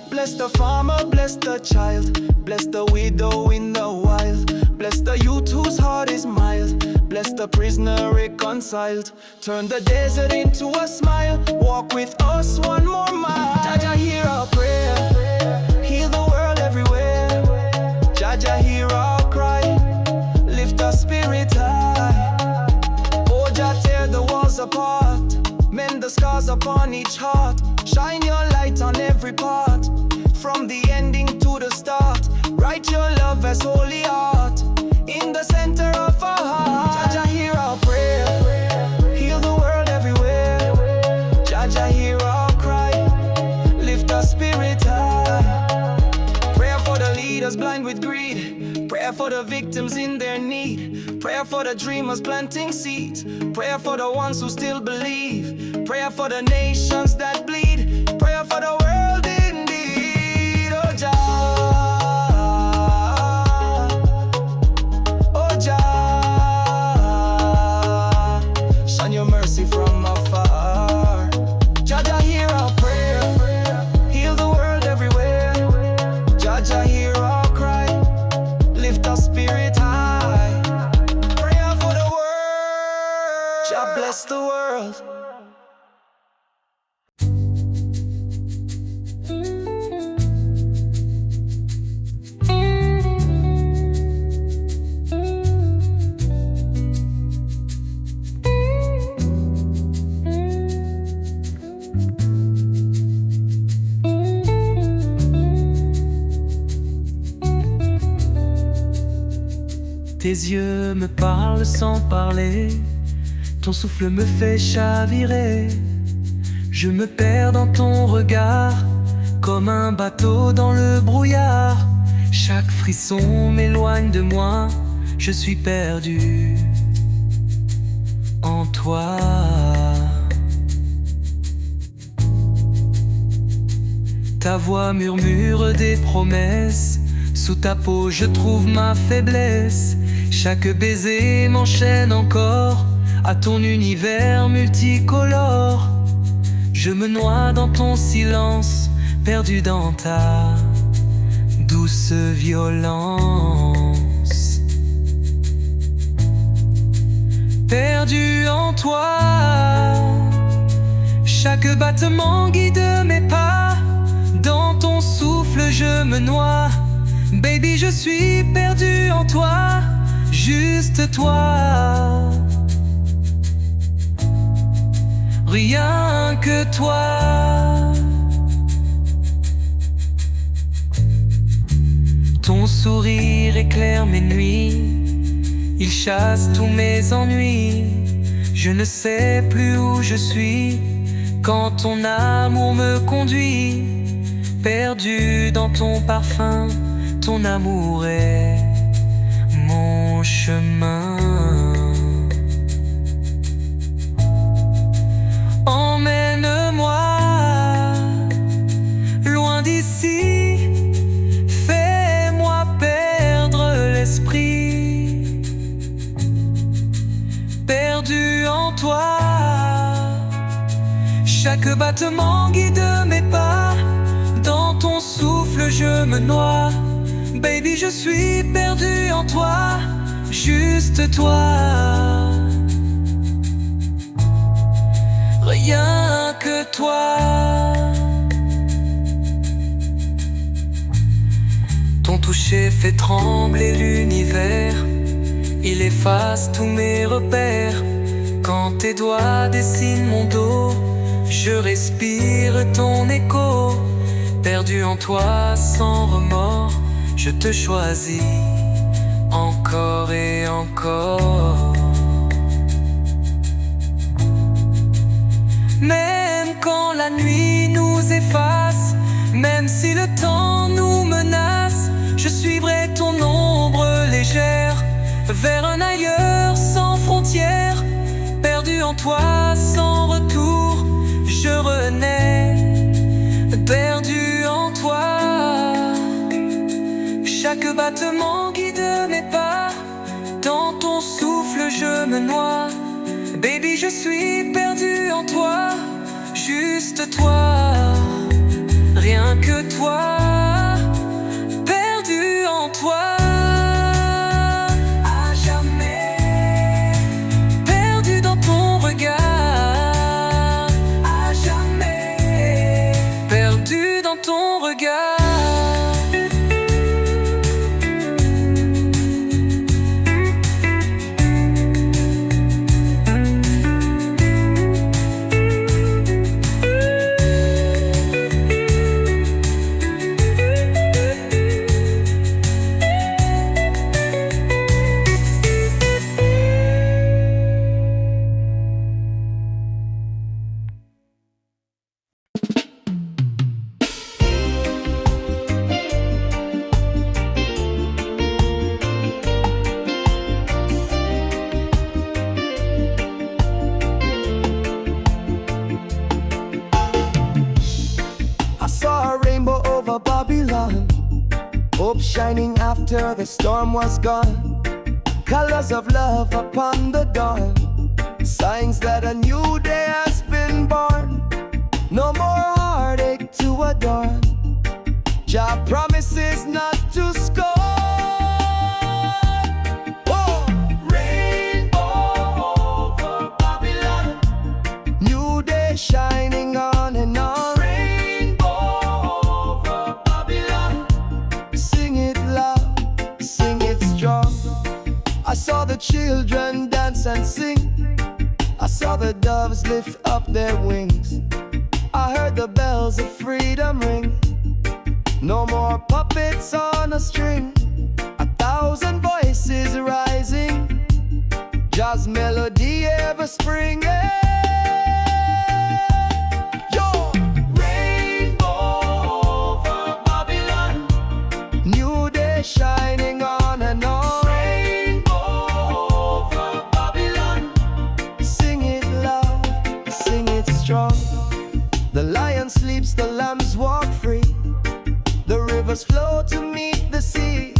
Bless the farmer, bless the child. Bless the widow in the wild. Bless the youth whose heart is mild. Bless the prisoner reconciled. Turn the desert into a smile. Walk with us one more mile. Jah, Jah, hear our prayer. Heal the world everywhere. Jah, Jah, hear our cry. Lift our spirit high. Oh Jah, tear the walls apart. Mend the scars upon each heart. Shine your light on every part. From the ending to the start. Write your love as holy art in the center of our heart. Jah, Jah, hear our prayer. Heal the world everywhere. Jah, Jah, hear our cry. Lift our spirit high. Prayer for the leaders blind with greed. Prayer for the victims in their need. Prayer for the dreamers planting seeds. Prayer for the ones who still believe. Prayer for the nations that bleed. Prayer for the world indeed. Oh Jah, oh Jah, shine your mercy from afar. Jah, Jah, hear our prayer. Heal the world everywhere. Jah, Jah, hear our cry. Lift our spirit high. Prayer for the world. Jah, bless the world. Tes yeux me parlent sans parler, ton souffle me fait chavirer. Je me perds dans ton regard, comme un bateau dans le brouillard. Chaque frisson m'éloigne de moi, je suis perdu en toi. Ta voix murmure des promesses, sous ta peau je trouve ma faiblesse. Chaque baiser m'enchaîne encore à ton univers multicolore. Je me noie dans ton silence, perdu dans ta douce violence. Perdu en toi, chaque battement guide mes pas. Dans ton souffle je me noie, baby je suis perdu en toi. Juste toi, rien que toi. Ton sourire éclaire mes nuits, il chasse tous mes ennuis. Je ne sais plus où je suis quand ton amour me conduit. Perdu dans ton parfum, ton amour est mon chemin. Emmène-moi loin d'ici, fais-moi perdre l'esprit. Perdu en toi, chaque battement guide mes pas. Dans ton souffle je me noie, baby je suis perdu en toi. Juste toi, rien que toi. Ton toucher fait trembler l'univers, il efface tous mes repères. Quand tes doigts dessinent mon dos, je respire ton écho. Perdu en toi sans remords, je te choisis encore et encore. Même quand la nuit nous efface, même si le temps nous menace, je suivrai ton ombre légère vers un ailleurs sans frontières. Perdu en toi sans retour, je renais. Perdu en toi, chaque battement guide mes pas. Dans ton souffle je me noie, baby je suis perdu en toi. Juste toi, rien que toi. Perdu en toi, à jamais. Perdu dans ton regard, à jamais. Perdu dans ton regard. Babylon, hope shining after the storm was gone. Colors of love upon the dawn, signs that a new day has been born. No more heartache to adorn, Jah promises not to scorn. Oh, rainbow over Babylon, new day shining on and on. Rainbow over Babylon. Sing it loud, sing it strong. I saw the children dance and sing. I saw the doves lift up their wings. I heard the bells of freedom ring. No more puppets on a string. 1,000 voices rising. Jazz melody ever springing. Yo! Rainbow over Babylon. New day shining on and on. Rainbow over Babylon. Sing it loud, sing it strong. The lion sleeps, the lambs walk free. The rivers flow to meet the sea.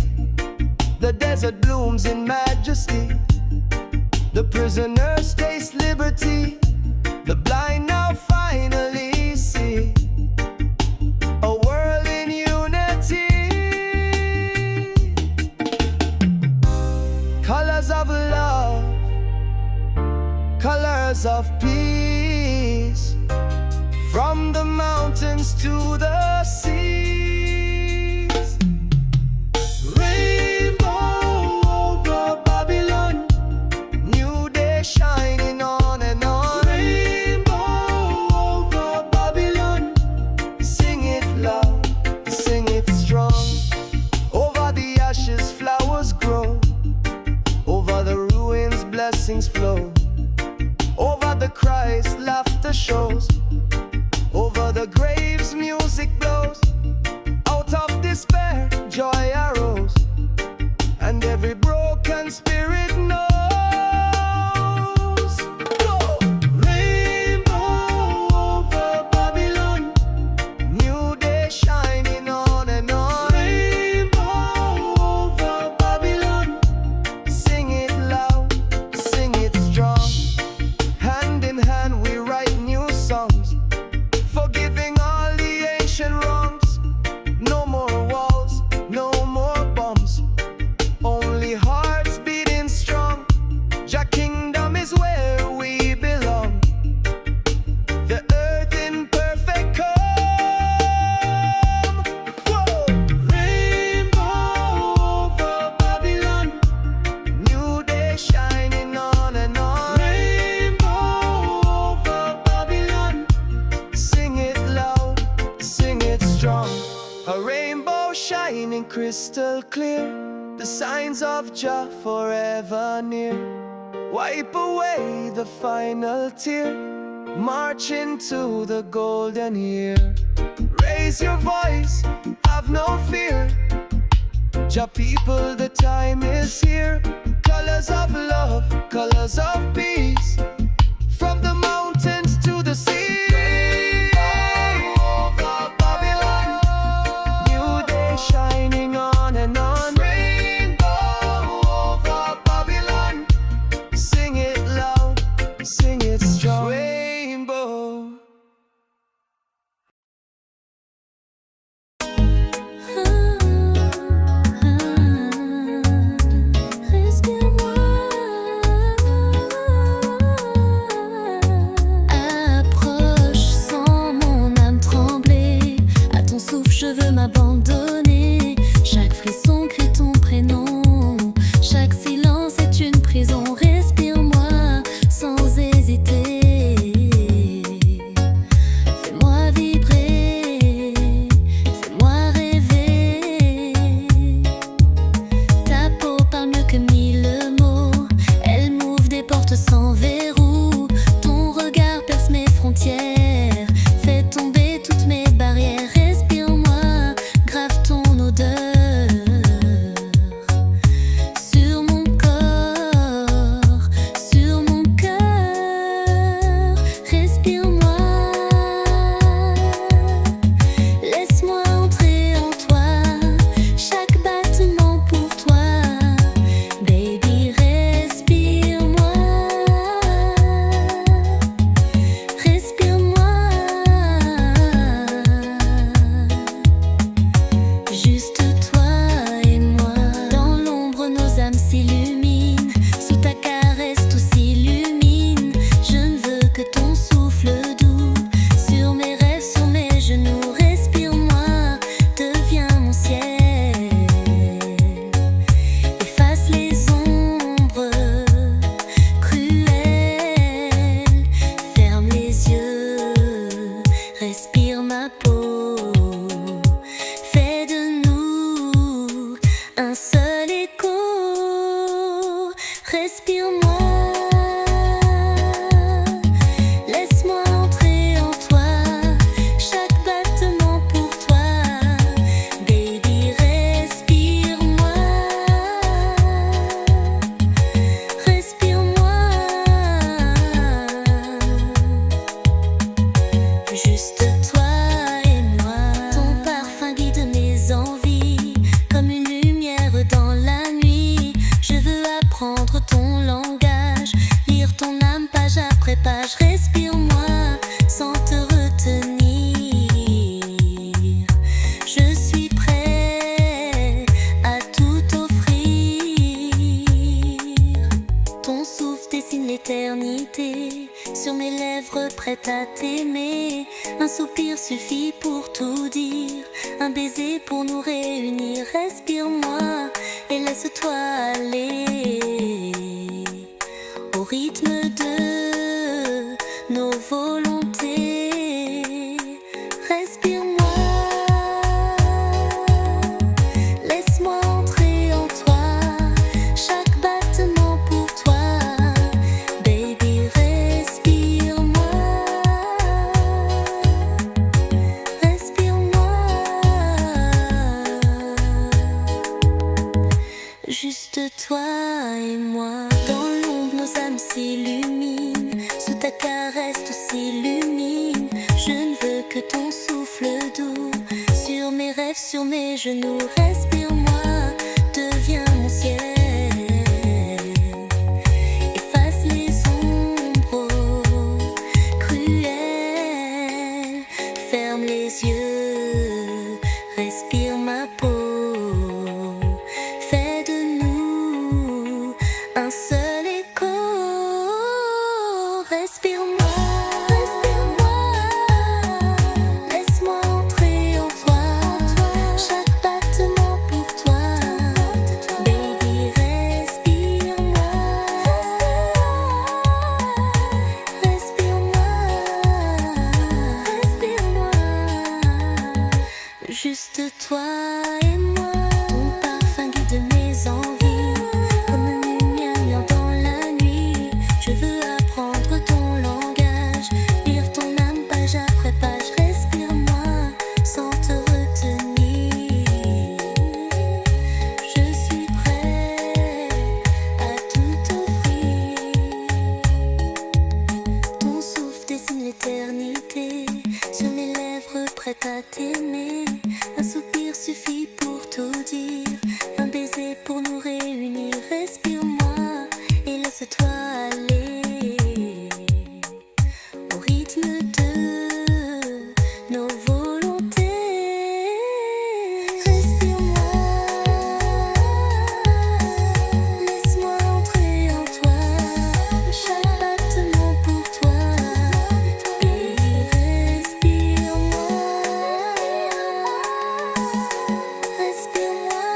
The desert blooms in majesty. The prisoners taste liberty. The blind now finally see a world in unity. Colors of love, colors of peace, from the mountains to the seas. Rainbow over Babylon. New day shining on and on. Rainbow over Babylon. Sing it loud, sing it strong. Over the ashes flowers grow. Over the ruins blessings flow. Over the cries laughter shows. Over the graves music blows. Out of despair joy arose. And every broken spirit knows. Go! Rainbow over Babylon. New day shining on and on. Rainbow over Babylon. Sing it loud, sing it strong. Hand in hand we write new songs, forgiving all the ancient wrongs. No more walls, no more bombs, only hearts beating strong. Jah kingdom is where we belong. The earth in perfect calm. Whoa! Rainbow over Babylon. New day shining on and on. Rainbow over Babylon. Sing it loud, sing it strong. A rainbow shining crystal clear. The signs of Jah forever near. Wipe away the final tear. March into the golden year. Raise your voice, have no fear. Jah people, the time is here. Colors of love, colors of peace, from the mountains to the sea. Over Babylon. New day shining on and on. Rainbow over Babylon. Sing it loud, sing it strong. Rainbow. Respire-moi. respire ma peau. Fais de nous un seul écho. Respire-moi. Laisse-moi entrer en toi. Chaque battement pour toi. Baby, respire-moi. Respire-moi. Juste toi et moi. Ton parfum guide mes envies, comme une lumière dans la nuit. Je veux apprendre ton langage, lire ton âme page après page. Respire-moi sans te retenir. Je suis prêt à tout offrir. Ton souffle dessine l'éternité sur mes lèvres, prête à t'aimer. Un soupir suffit pour tout dire, un baiser pour nous réunir. Respire-moi et laisse-toi aller au rythme de nos volontés. Respire-moi. Laisse-moi entrer en toi. Chaque battement pour toi. Baby, respire-moi. Respire-moi. Juste toi et moi. Dans l'ombre, nos âmes s'illuminent. Sous ta caresse, tout s'illumine. Je ne veux que ton souffle doux sur mes rêves, sur mes genoux. Respire-moi, deviens mon ciel. Efface les ombres cruelles. Ferme les yeux, respire ma peau. Fais de nous un seul écho. Respire-moi. Respire-moi. Laisse-moi entrer en toi. Chaque battement pour toi. Baby, respire-moi. Respire-moi. Respire-moi. Juste toi et moi. Ton parfum guide mes envies, comme une lumière dans la nuit. Je veux apprendre ton langage, lire ton âme page après page. Respire-moi sans te retenir. Je suis prêt à tout offrir. Ton souffle dessine l'éternité sur mes lèvres, prête à t'aimer. Un soupir suffit pour tout dire, un baiser pour nous réunir. Respire-moi et laisse-toi aller au rythme de nos volontés. Respire-moi. Laisse-moi entrer en toi. Chaque battement pour toi. Baby, respire-moi. Respire-moi.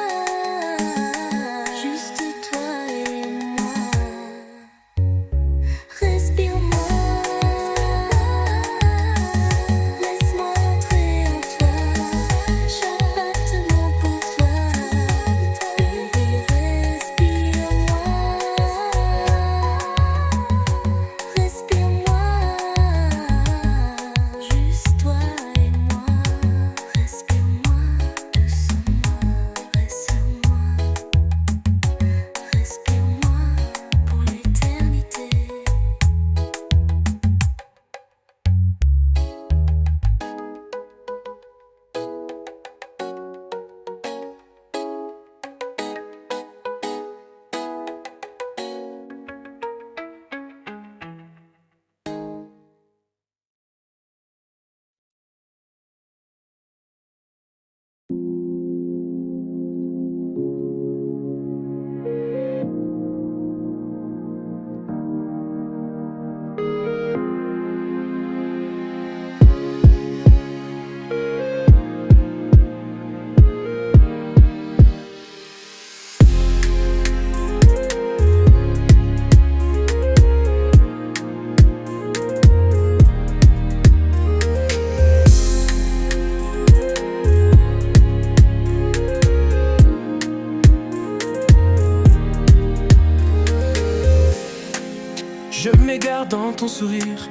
sourire.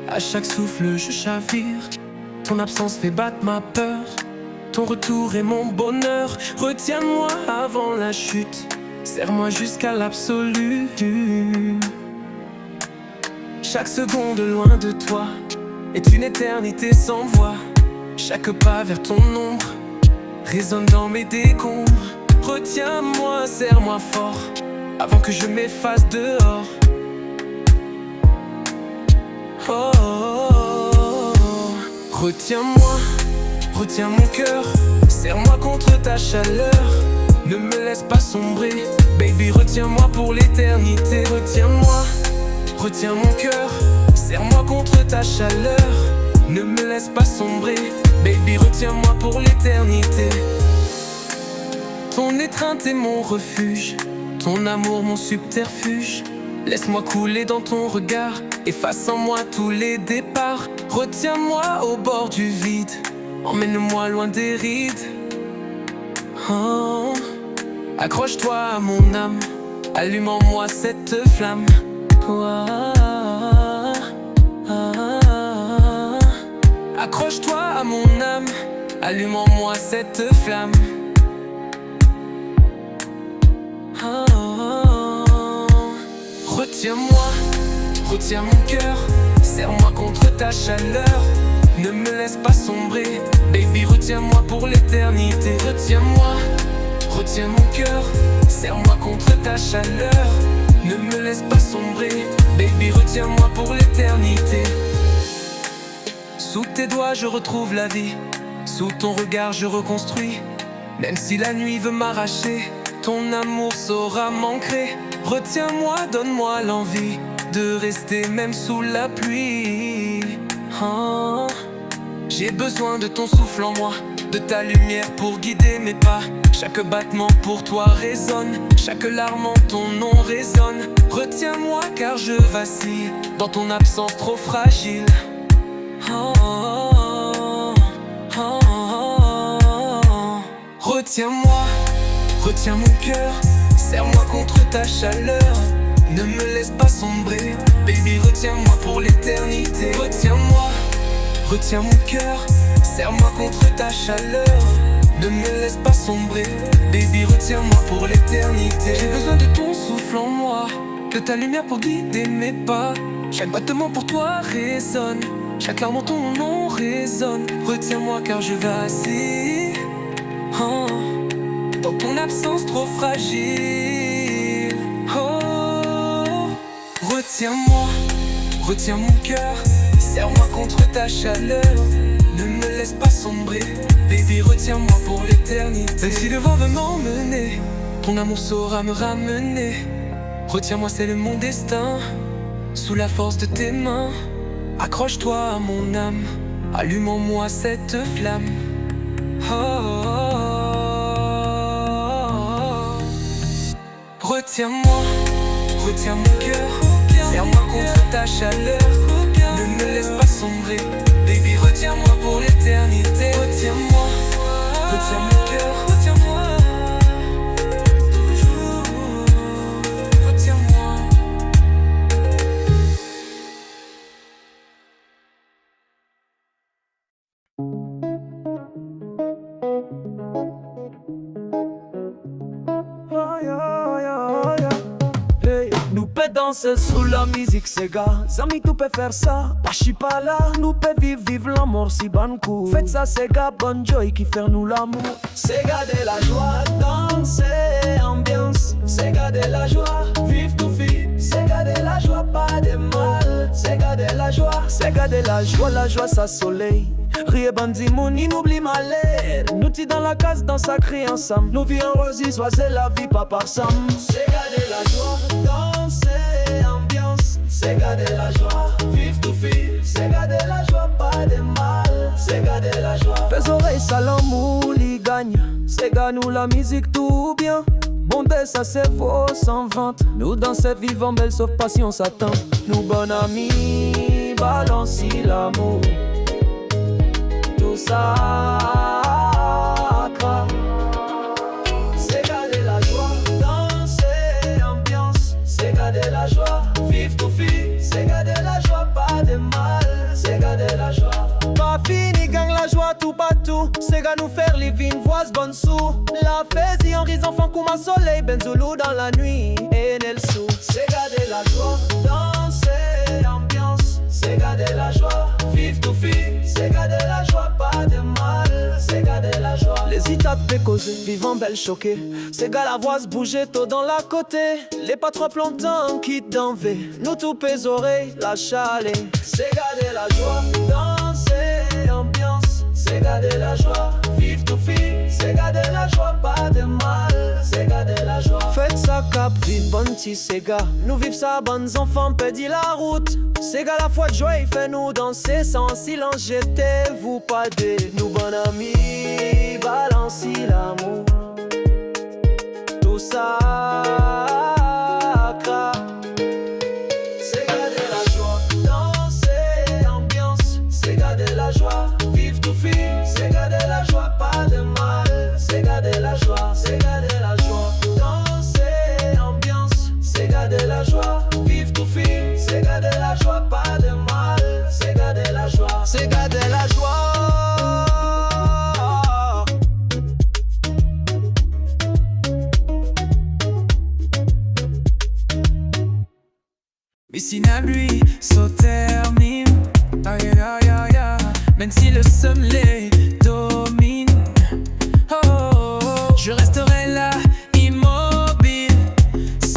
À chaque souffle je chavire. Ton absence fait battre ma peur. Ton retour est mon bonheur. Retiens-moi avant la chute. Serre-moi jusqu'à l'absolu. Chaque seconde loin de toi est une éternité sans voix. Chaque pas vers ton ombre résonne dans mes décombres. Retiens-moi, serre-moi fort avant que je m'efface dehors. Oh, oh, oh. Retiens-moi, retiens mon cœur. Serre-moi contre ta chaleur. Ne me laisse pas sombrer. Baby, retiens-moi pour l'éternité. Retiens-moi, retiens mon cœur. Serre-moi contre ta chaleur. Ne me laisse pas sombrer. Baby, retiens-moi pour l'éternité. Ton étreinte est mon refuge. Ton amour mon subterfuge. Laisse-moi couler dans ton regard. Efface en moi tous les départs. Retiens-moi au bord du vide. Emmène-moi loin des rides. Oh. Accroche-toi à mon âme. Allume en moi cette flamme. Oh. Accroche-toi à mon âme. Allume en moi cette flamme. Retiens-moi, retiens mon cœur. Serre-moi contre ta chaleur. Ne me laisse pas sombrer. Baby, retiens-moi pour l'éternité. Retiens-moi, retiens mon cœur. Serre-moi contre ta chaleur. Ne me laisse pas sombrer. Baby, retiens-moi pour l'éternité. Sous tes doigts je retrouve la vie. Sous ton regard je reconstruis. Même si la nuit veut m'arracher, ton amour saura m'ancrer. Retiens-moi, donne-moi l'envie de rester même sous la pluie. Oh. J'ai besoin de ton souffle en moi, de ta lumière pour guider mes pas. Chaque battement pour toi résonne, chaque larme en ton nom résonne. Retiens-moi car je vacille dans ton absence trop fragile. Oh, oh, oh, oh, oh. Retiens-moi, retiens mon cœur. Serre-moi contre ta chaleur. Ne me laisse pas sombrer. Baby, retiens-moi pour l'éternité. Retiens-moi, retiens mon cœur. Serre-moi contre ta chaleur. Ne me laisse pas sombrer. Baby, retiens-moi pour l'éternité. J'ai besoin de ton souffle en moi, de ta lumière pour guider mes pas. Chaque battement pour toi résonne, chaque larme en ton nom résonne. Retiens-moi car je vacille. Oh. Dans ton absence trop fragile. Oh. Retiens-moi, retiens mon cœur. Serre-moi contre ta chaleur. Ne me laisse pas sombrer. Baby, retiens-moi pour l'éternité. Même si le vent veut m'emmener, ton amour saura me ramener. Retiens-moi, c'est mon destin. Sous la force de tes mains, accroche-toi à mon âme. Allume en moi cette flamme. Oh, oh, oh. Retiens-moi, retiens mon cœur. Serre-moi contre ta chaleur. Ne me laisse pas sombrer. Baby, retiens-moi pour l'éternité. Retiens-moi, retiens mon cœur. Retiens-moi, toujours. Retiens-moi. Nous peut danser sous la musique, c'est gars. Zami, tout peut faire ça. Pas je suis pas là. Nous peut vivre l'amour si bon coup. Faites ça, c'est gars, bon joy qui fait nous l'amour. C'est gars de la joie, danser, ambiance. C'est gars de la joie, vive tout vie. C'est gars de la joie, pas de mal. C'est gars de la joie, c'est gars de la joie ça soleil. Rire bandit moun, inoublié malheur. Nous t'y dans la case, dans sa crie ensemble. Nous vie en rose, c'est la vie, pas par somme. C'est gars de la joie, danser, ambiance. C'est gars de la joie, vive tout vie. C'est gars de la joie, pas de mal. C'est gars de la joie. Pes oreilles, ça l'amour, il gagne. C'est gars nous la musique tout bien. Bonté, ça c'est faux, sans vente. Nous dans cette vivant belle, sauf passion, s'attend. Nous bon amis, balance l'amour. Tout ça, c'est garder la joie, danser, ambiance, c'est garder la joie, vive tout vie, c'est garder la joie. C'est gars nous faire les vines, voix bonne sous. La fais-y en risant, fan comme un soleil, benzoulou dans la nuit. Et Nelsou. C'est garder la joie, danser, ambiance. C'est garder la joie, vive tout fille. C'est garder la joie, pas de mal. C'est garder la joie. Les étapes causer, vivant belle choquée. C'est gars la voix se bouger tôt dans la côté. Les pas trop longtemps quitte d'enlever. Nous tout pèse oreilles, la chalet. C'est garder la joie, danser, ambiance. C'est garder la joie, vive tout fille. C'est garder la joie, pas de mal. C'est garder la joie. Faites ça cap, vive bon petit c'est gars. Nous vivons ça, bonnes enfants, pédit la route. C'est gars la foi de joie, il fait nous danser sans silence. J'étais-vous pas des nous bon amis, balancer l'amour. Tout ça craque. C'est garder la joie, danser, ambiance. C'est garder la joie, vive tout fille. C'est garder la joie, pas de mal. C'est garder la joie, c'est garder la joie. Danser, ambiance. C'est garder la joie, vive tout fille. C'est garder la joie, pas de mal. C'est garder la joie, c'est garder la joie. Mais si la pluie se termine, aïe aïe aïe aïe, même si le sommeil domine, oh, oh, oh, je resterai là, immobile,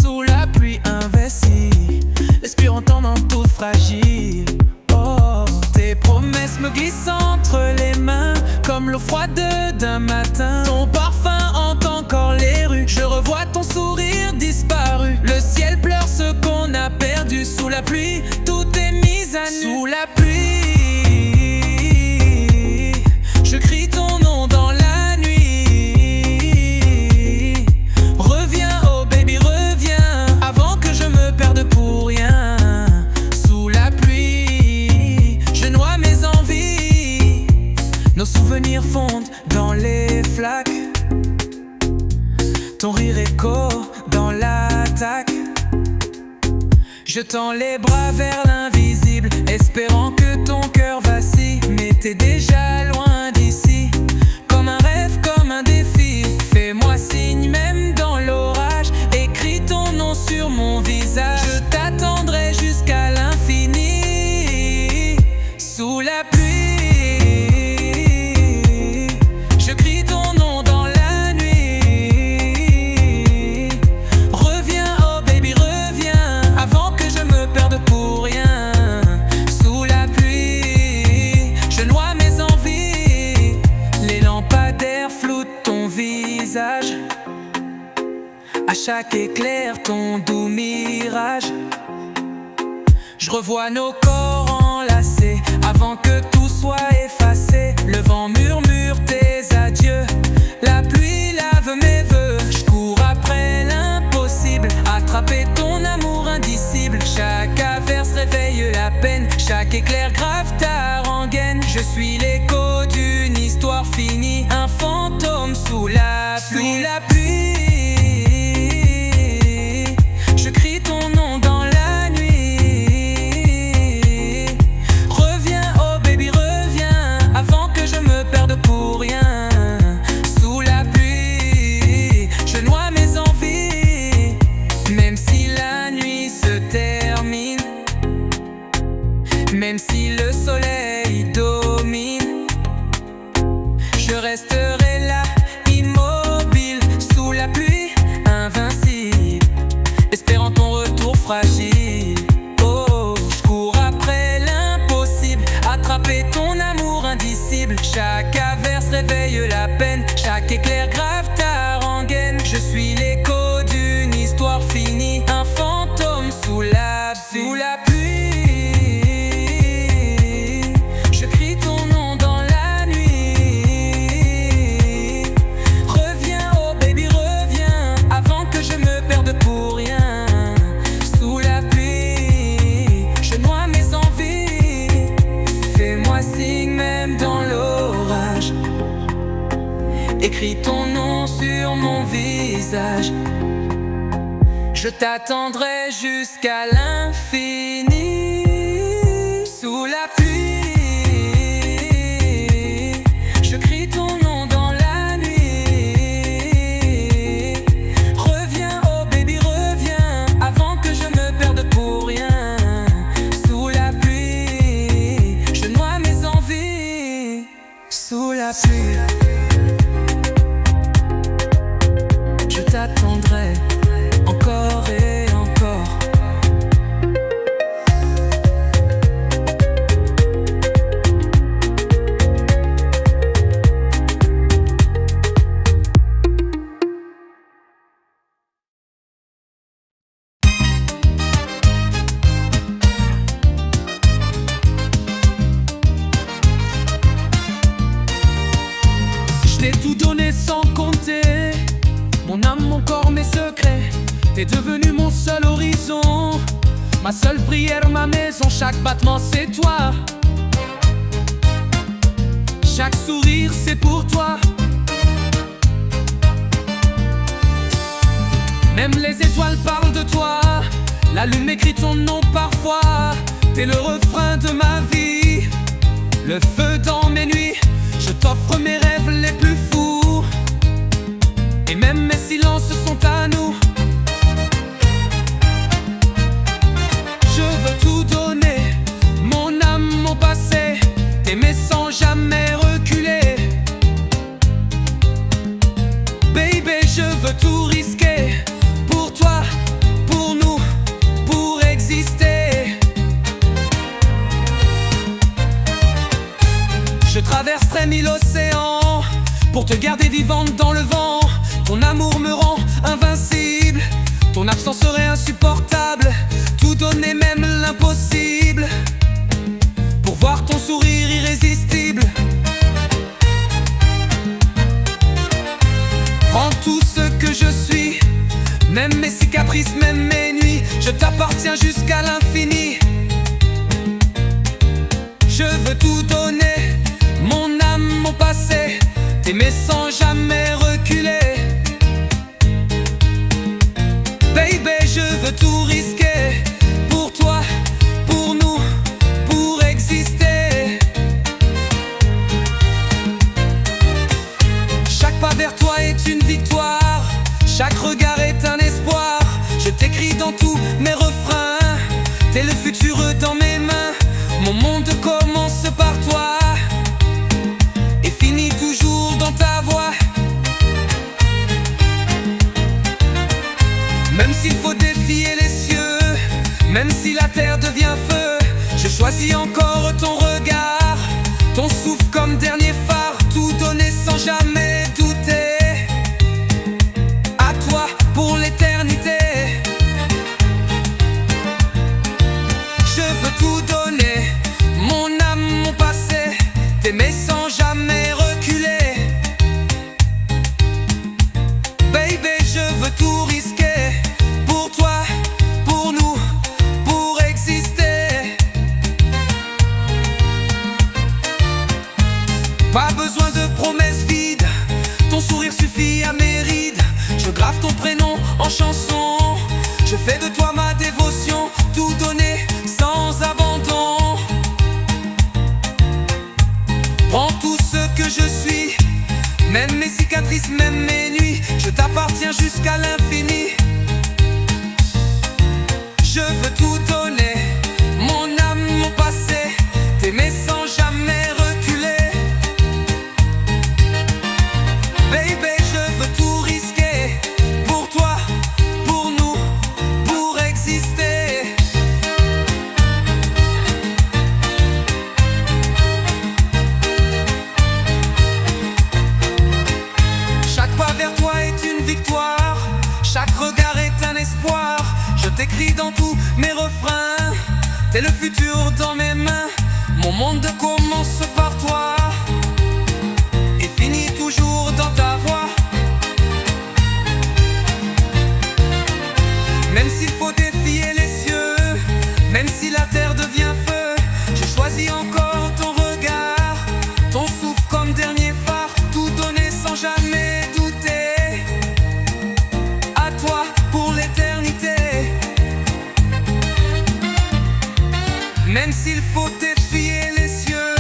sous la pluie investie, l'esprit entendant tout fragile. Oh, tes promesses me glissent entre les mains, comme l'eau froide d'un matin. Ton parfum hante encore les rues, je revois ton sourire disparu. Le ciel pleure ce qu'on a perdu. Sous la pluie, tout est mis à nu. Sous la pluie, je crie ton nom dans la nuit. Reviens, oh baby, reviens, avant que je me perde pour rien. Sous la pluie, je noie mes envies. Nos souvenirs fondent dans les flaques. Ton rire écho dans l'attaque. Je tends les bras vers l'invisible, espérant que ton cœur vacille. Mais t'es déjà loin d'ici, comme un rêve, comme un défi. Fais-moi signe même dans l'orage, écris ton nom sur mon visage. Je t'attendrai jusqu'à l'infini. Sous la pluie, je crie ton nom dans la nuit. Reviens, oh baby, reviens, avant que je me perde pour rien. Sous la pluie, je noie mes envies. Les lampadaires floutent ton visage. À chaque éclair, ton doux mirage. Je revois nos corps enlacés, avant que tout soit effacé. Le vent murmure tes adieux, la pluie lave mes vœux. Je cours après l'impossible, attraper ton amour indicible. Chaque averse réveille la peine, chaque éclair grave ta rengaine. Je suis l'écho d'une histoire finie, un fantôme sous la pluie. Sous la pluie, je crie ton nom dans la nuit. Reviens, oh baby, reviens, avant que je me perde pour rien. Sous la pluie, je noie mes envies, même si la nuit se termine, même si le soleil domine. Je resterai là, immobile, sous la pluie, invincible, espérant ton retour fragile. Oh, je cours après l'impossible, attraper ton amour indicible. Chaque averse réveille la peine, chaque éclair grave ta rengaine. Je suis l'écho d'une histoire finie, un fantôme sous la pluie. Sous la pluie, je crie ton nom dans la nuit. Reviens, oh baby, reviens, avant que je me perde pour rien. Sous la pluie, je noie mes envies. Fais-moi signe même dans l'orage, écris ton nom sur mon visage. Je t'attendrai jusqu'à l'infini. Sous la pluie, je crie ton nom assez. Je t'attendrai encore et encore. Je t'ai tout donné sans compter, mon âme, mon corps, mes secrets. T'es devenu mon seul horizon, ma seule prière, ma maison. Chaque battement c'est toi, chaque sourire c'est pour toi. Même les étoiles parlent de toi, la lune écrit ton nom parfois. T'es le refrain de ma vie, le feu dans mes nuits. Je t'offre mes rêves les plus fous, et même mes silences sont à nous. Je veux tout donner, mon âme, mon passé, t'aimer sans jamais reculer. Baby, je veux tout risquer, pour toi, pour nous, pour exister. Je traverserai 1000 océans pour te garder vivante dans le vent. Ton amour me rend invincible, ton absence serait insupportable. Tout donner, même l'impossible, pour voir ton sourire irrésistible. Prends tout ce que je suis, même mes cicatrices, même mes nuits. Je t'appartiens jusqu'à l'infini. Je veux tout donner, mon âme, mon passé, t'aimer sans jamais reculer. Baby, je veux tout risquer, pour toi, pour nous, pour exister. Chaque pas vers toi est une victoire, chaque regard est un espoir. Je t'écris dans tous mes refrains, t'es le futur dans mes mains. Mon monde commence par toi et finit toujours dans ta voix. Même s'il faut défier les cieux, même si la terre devient feu, je choisis encore ton regard, ton souffle comme dernier phare. Tout donner sans jamais douter, à toi pour l'éternité. Je veux tout donner, mon âme, mon passé, t'aimer sans jamais reculer. Baby, je veux tout risquer, pour toi, pour nous, pour exister. Pas besoin de promesses vides, ton sourire suffit à mes rides. Je grave ton prénom en chanson, je fais de toi ma dévotion. Tout donner sans abandon. Prends tout ce que je suis, même mes cicatrices, même mes nuits. Je t'appartiens jusqu'à l'infini. Je veux tout donner, mon âme, mon passé, t'aimer sans jamais reculer. Baby, je veux tout risquer, pour toi, pour nous, pour exister. Chaque pas vers toi est une victoire, chaque regard est un espoir. Je t'écris dans tous mes refrains, t'es le futur dans mes mains. Mon monde commence par toi et finit toujours dans ta voix. Même s'il faut défier les cieux, même si la terre devient feu, je choisis encore ton regard, ton souffle comme dernier phare. Tout donner sans jamais douter, à toi pour l'éternité. Même s'il faut défier les cieux,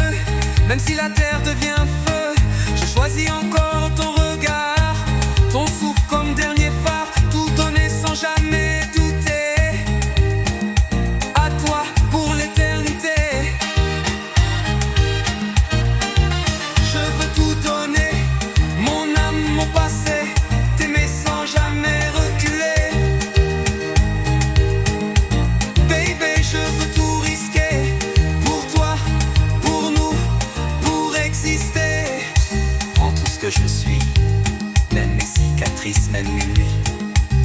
même si la terre devient feu, je choisis encore ton regard, ton souffle comme dernier phare. Tout donner sans jamais douter, à toi pour l'éternité. Je veux tout donner. que je suis. Même mes cicatrices, même mes nuits.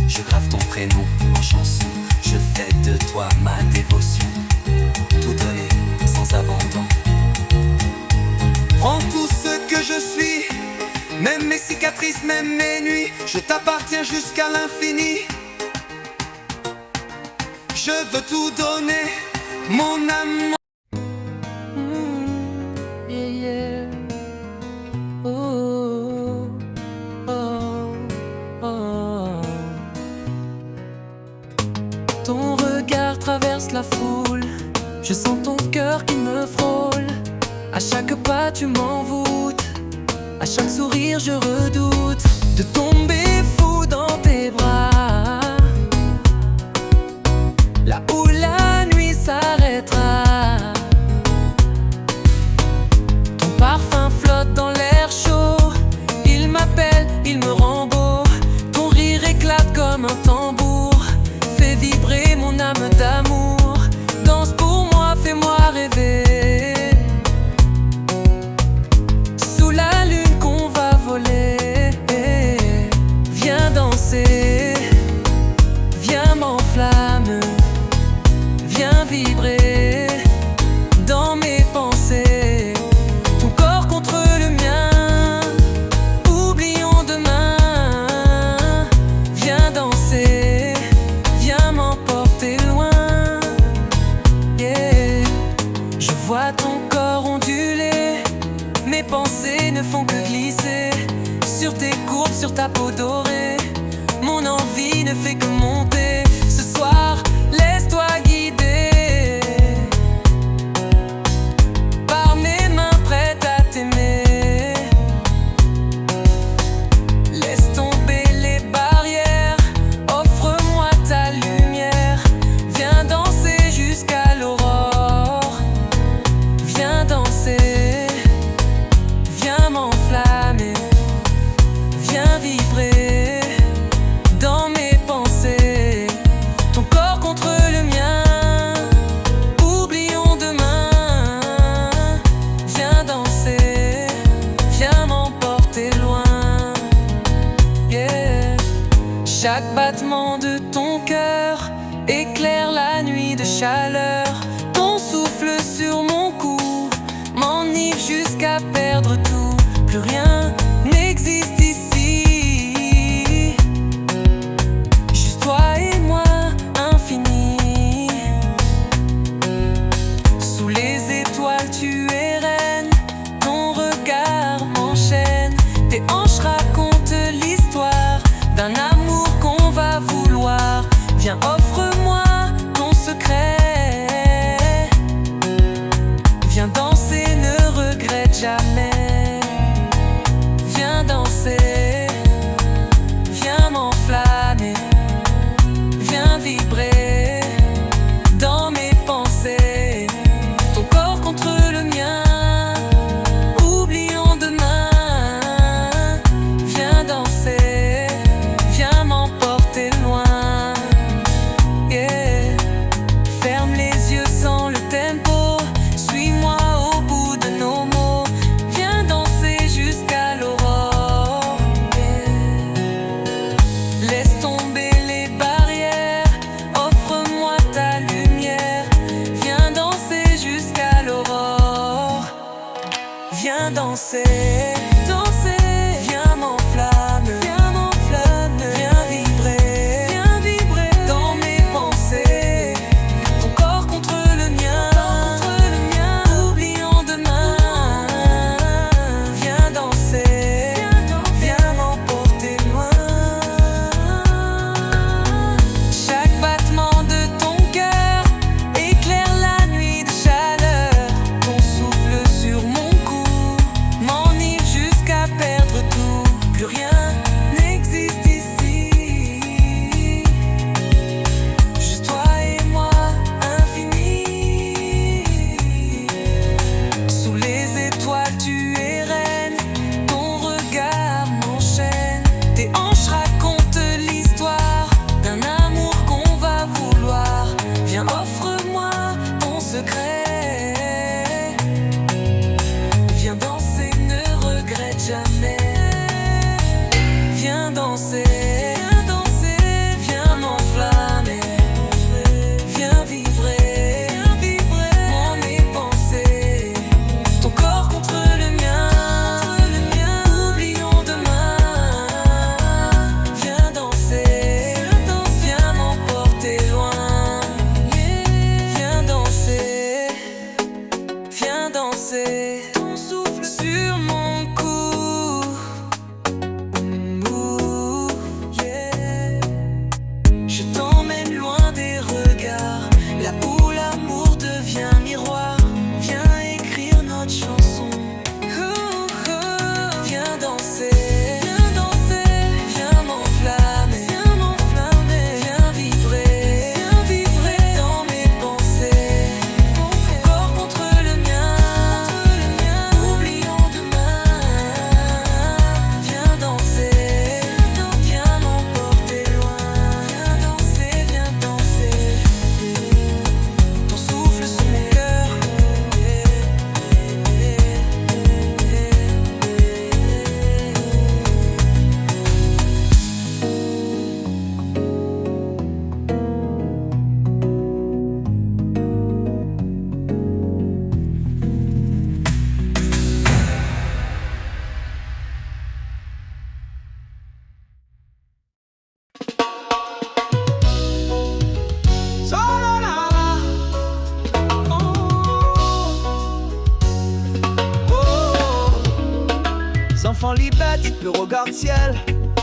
Je grave ton prénom en chanson. Je fais de toi ma dévotion. Tout donner sans abandon. Prends tout ce que je suis, même mes cicatrices, même mes nuits. Je t'appartiens jusqu'à l'infini. Je veux tout donner, mon âme. Ton regard traverse la foule. Je sens ton cœur qui me frôle. À chaque pas tu m'envoûtes. À chaque sourire je redoute de tomber fou dans tes bras. Là où la nuit s'arrêtera. Ton parfum flotte dans l'air chaud. Il m'appelle, il me rend beau. Ton rire éclate comme un tambour. Fais vibrer mon âme d'amour. Danse pour moi, fais-moi rêver. Sous la lune qu'on va voler. Viens danser, viens m'enflammer. Viens vibrer dans mes pensées. Ton corps contre le mien. Oublions demain. Viens danser, viens m'emporter loin. Yeah. Je vois ton corps onduler. Mes pensées ne font que glisser sur tes courbes, sur ta peau dorée. Mon envie ne fait que monter. Ce soir, laisse-toi guider par mes mains prêtes à t'aimer. Laisse tomber les barrières. Offre-moi ta lumière. Viens danser jusqu'à l'aurore. Viens danser, viens m'enflammer. Viens vibrer dans mes pensées. Ton corps contre le mien. Oublions demain. Viens danser, viens m'emporter loin. Yeah. Chaque battement de ton cœur éclaire la nuit de chaleur. Ton souffle sur mon cou m'enivre jusqu'à perdre tout. Plus rien n'existe ici. Juste toi et moi, infini. Sous les étoiles, tu es reine. Ton regard m'enchaîne. Tes hanches racontent l'histoire d'un amour qu'on va vouloir. Viens, offre-moi ton secret. Viens danser, ne regrette jamais. Viens danser, viens m'enflammer. Viens vibrer dans mes pensées. Ton corps contre le mien. Oublions demain. Viens danser, viens m'emporter loin. Yeah. Ferme les yeux sans le tempo. Suis-moi au bout de nos mots. Viens danser jusqu'à l'aurore. Yeah. Laisse tomber les barrières. Offre-moi ta lumière. Viens danser jusqu'à l'aurore. Viens danser, danser. Viens m'enflammer, viens m'enflammer. Viens vibrer dans mes pensées. Ton corps contre le mien. Oublions demain. Viens danser, viens m'emporter loin. Chaque battement de ton cœur éclaire la nuit de chaleur. Ton souffle sur mon cou m'enivre jusqu'à enfants libet, le regard ciel,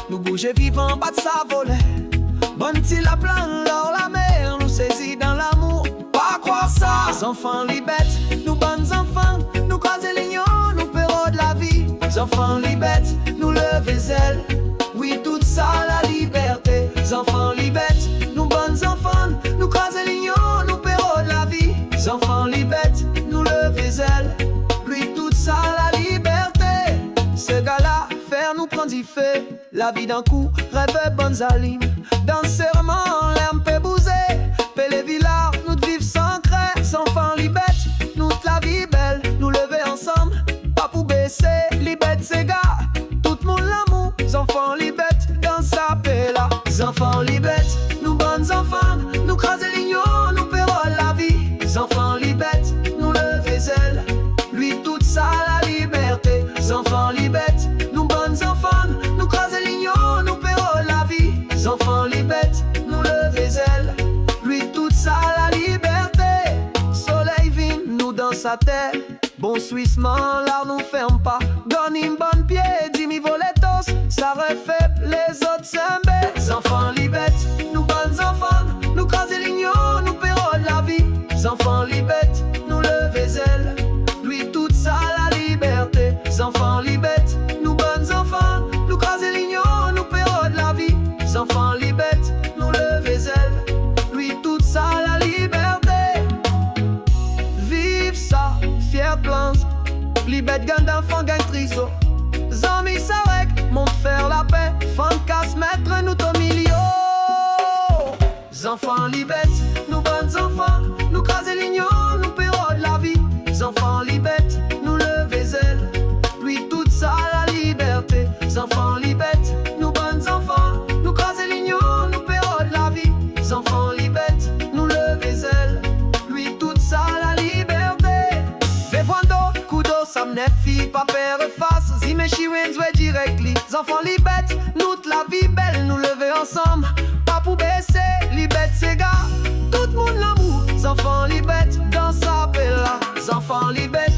nous bouger vivants, bat sa volet. Bonne petit la plan, l'or la mer, nous saisit dans l'amour, pas croire ça. Les enfants libet, nous bonnes enfants, nous croiser l'ignon, nous perros de la vie. Les enfants libet, nous lever ailes, oui tout ça la liberté. Les enfants libet, nous bonnes enfants, nous croiser l'ignon, nous perros de la vie. Les enfants libet, nous lever ailes, lui tout ça la liberté. Ce gars-là, faire nous prendre y fait, la vie d'un coup, rêve bonnes alimes. Dans ce roman, l'herbe peut bouser, paix les villas, nous vivre sans craie. Les enfants libet, nous la vie belle, nous lever ensemble, pas pour baisser, libet ces gars, tout le monde l'amour. Les enfants libet, dans sa paix là. Les enfants libet, nous bonnes enfants, nous craser l'ignon, nous perros la vie. Les enfants libet, nous lever ailes, lui toute ça la liberté. Les enfants libet, nous bonnes enfants, nous craser l'ignon, nous perros la vie. Les enfants libet, nous lever ailes, lui toute ça la liberté. Soleil vient, nous dans sa terre, bon suissement, là nous ferme pas. Donne une bonne pied, dis-mi voletos, ça refait les autres sembés. Les enfants libet, nous bonnes enfants, nous craser l'ignon, nous perros la vie. Les enfants libet, nous lever ailes, lui toute ça la liberté. Les enfants libet, nous bonnes enfants, nous craser l'ignon, nous perros la vie. Les enfants libet, nous lever ailes, lui toute ça la liberté. Vive ça, fier plans, libet gang d'enfants gang triso. Zami Sarek, monte faire la paix, fan casse mettre nous au milieu. Les enfants libet, nous bonnes enfants, nous craser l'ignon, nous perros de la vie. Les enfants libet, nous lever ailes, lui toute ça la liberté. Les enfants libet, nous bonnes enfants, nous craser l'ignon, nous perros de la vie. Les enfants libet, nous lever ailes, lui toute ça la liberté. Vevando, kudo, samnefi, pas père face, zime chiwens, ouais directly. Les enfants libet, nous la vie belle, nous lever ensemble, pas pour baisser, libet ces gars, tout le monde l'amour. Les enfants libet, dans sa paix là. Les enfants libet,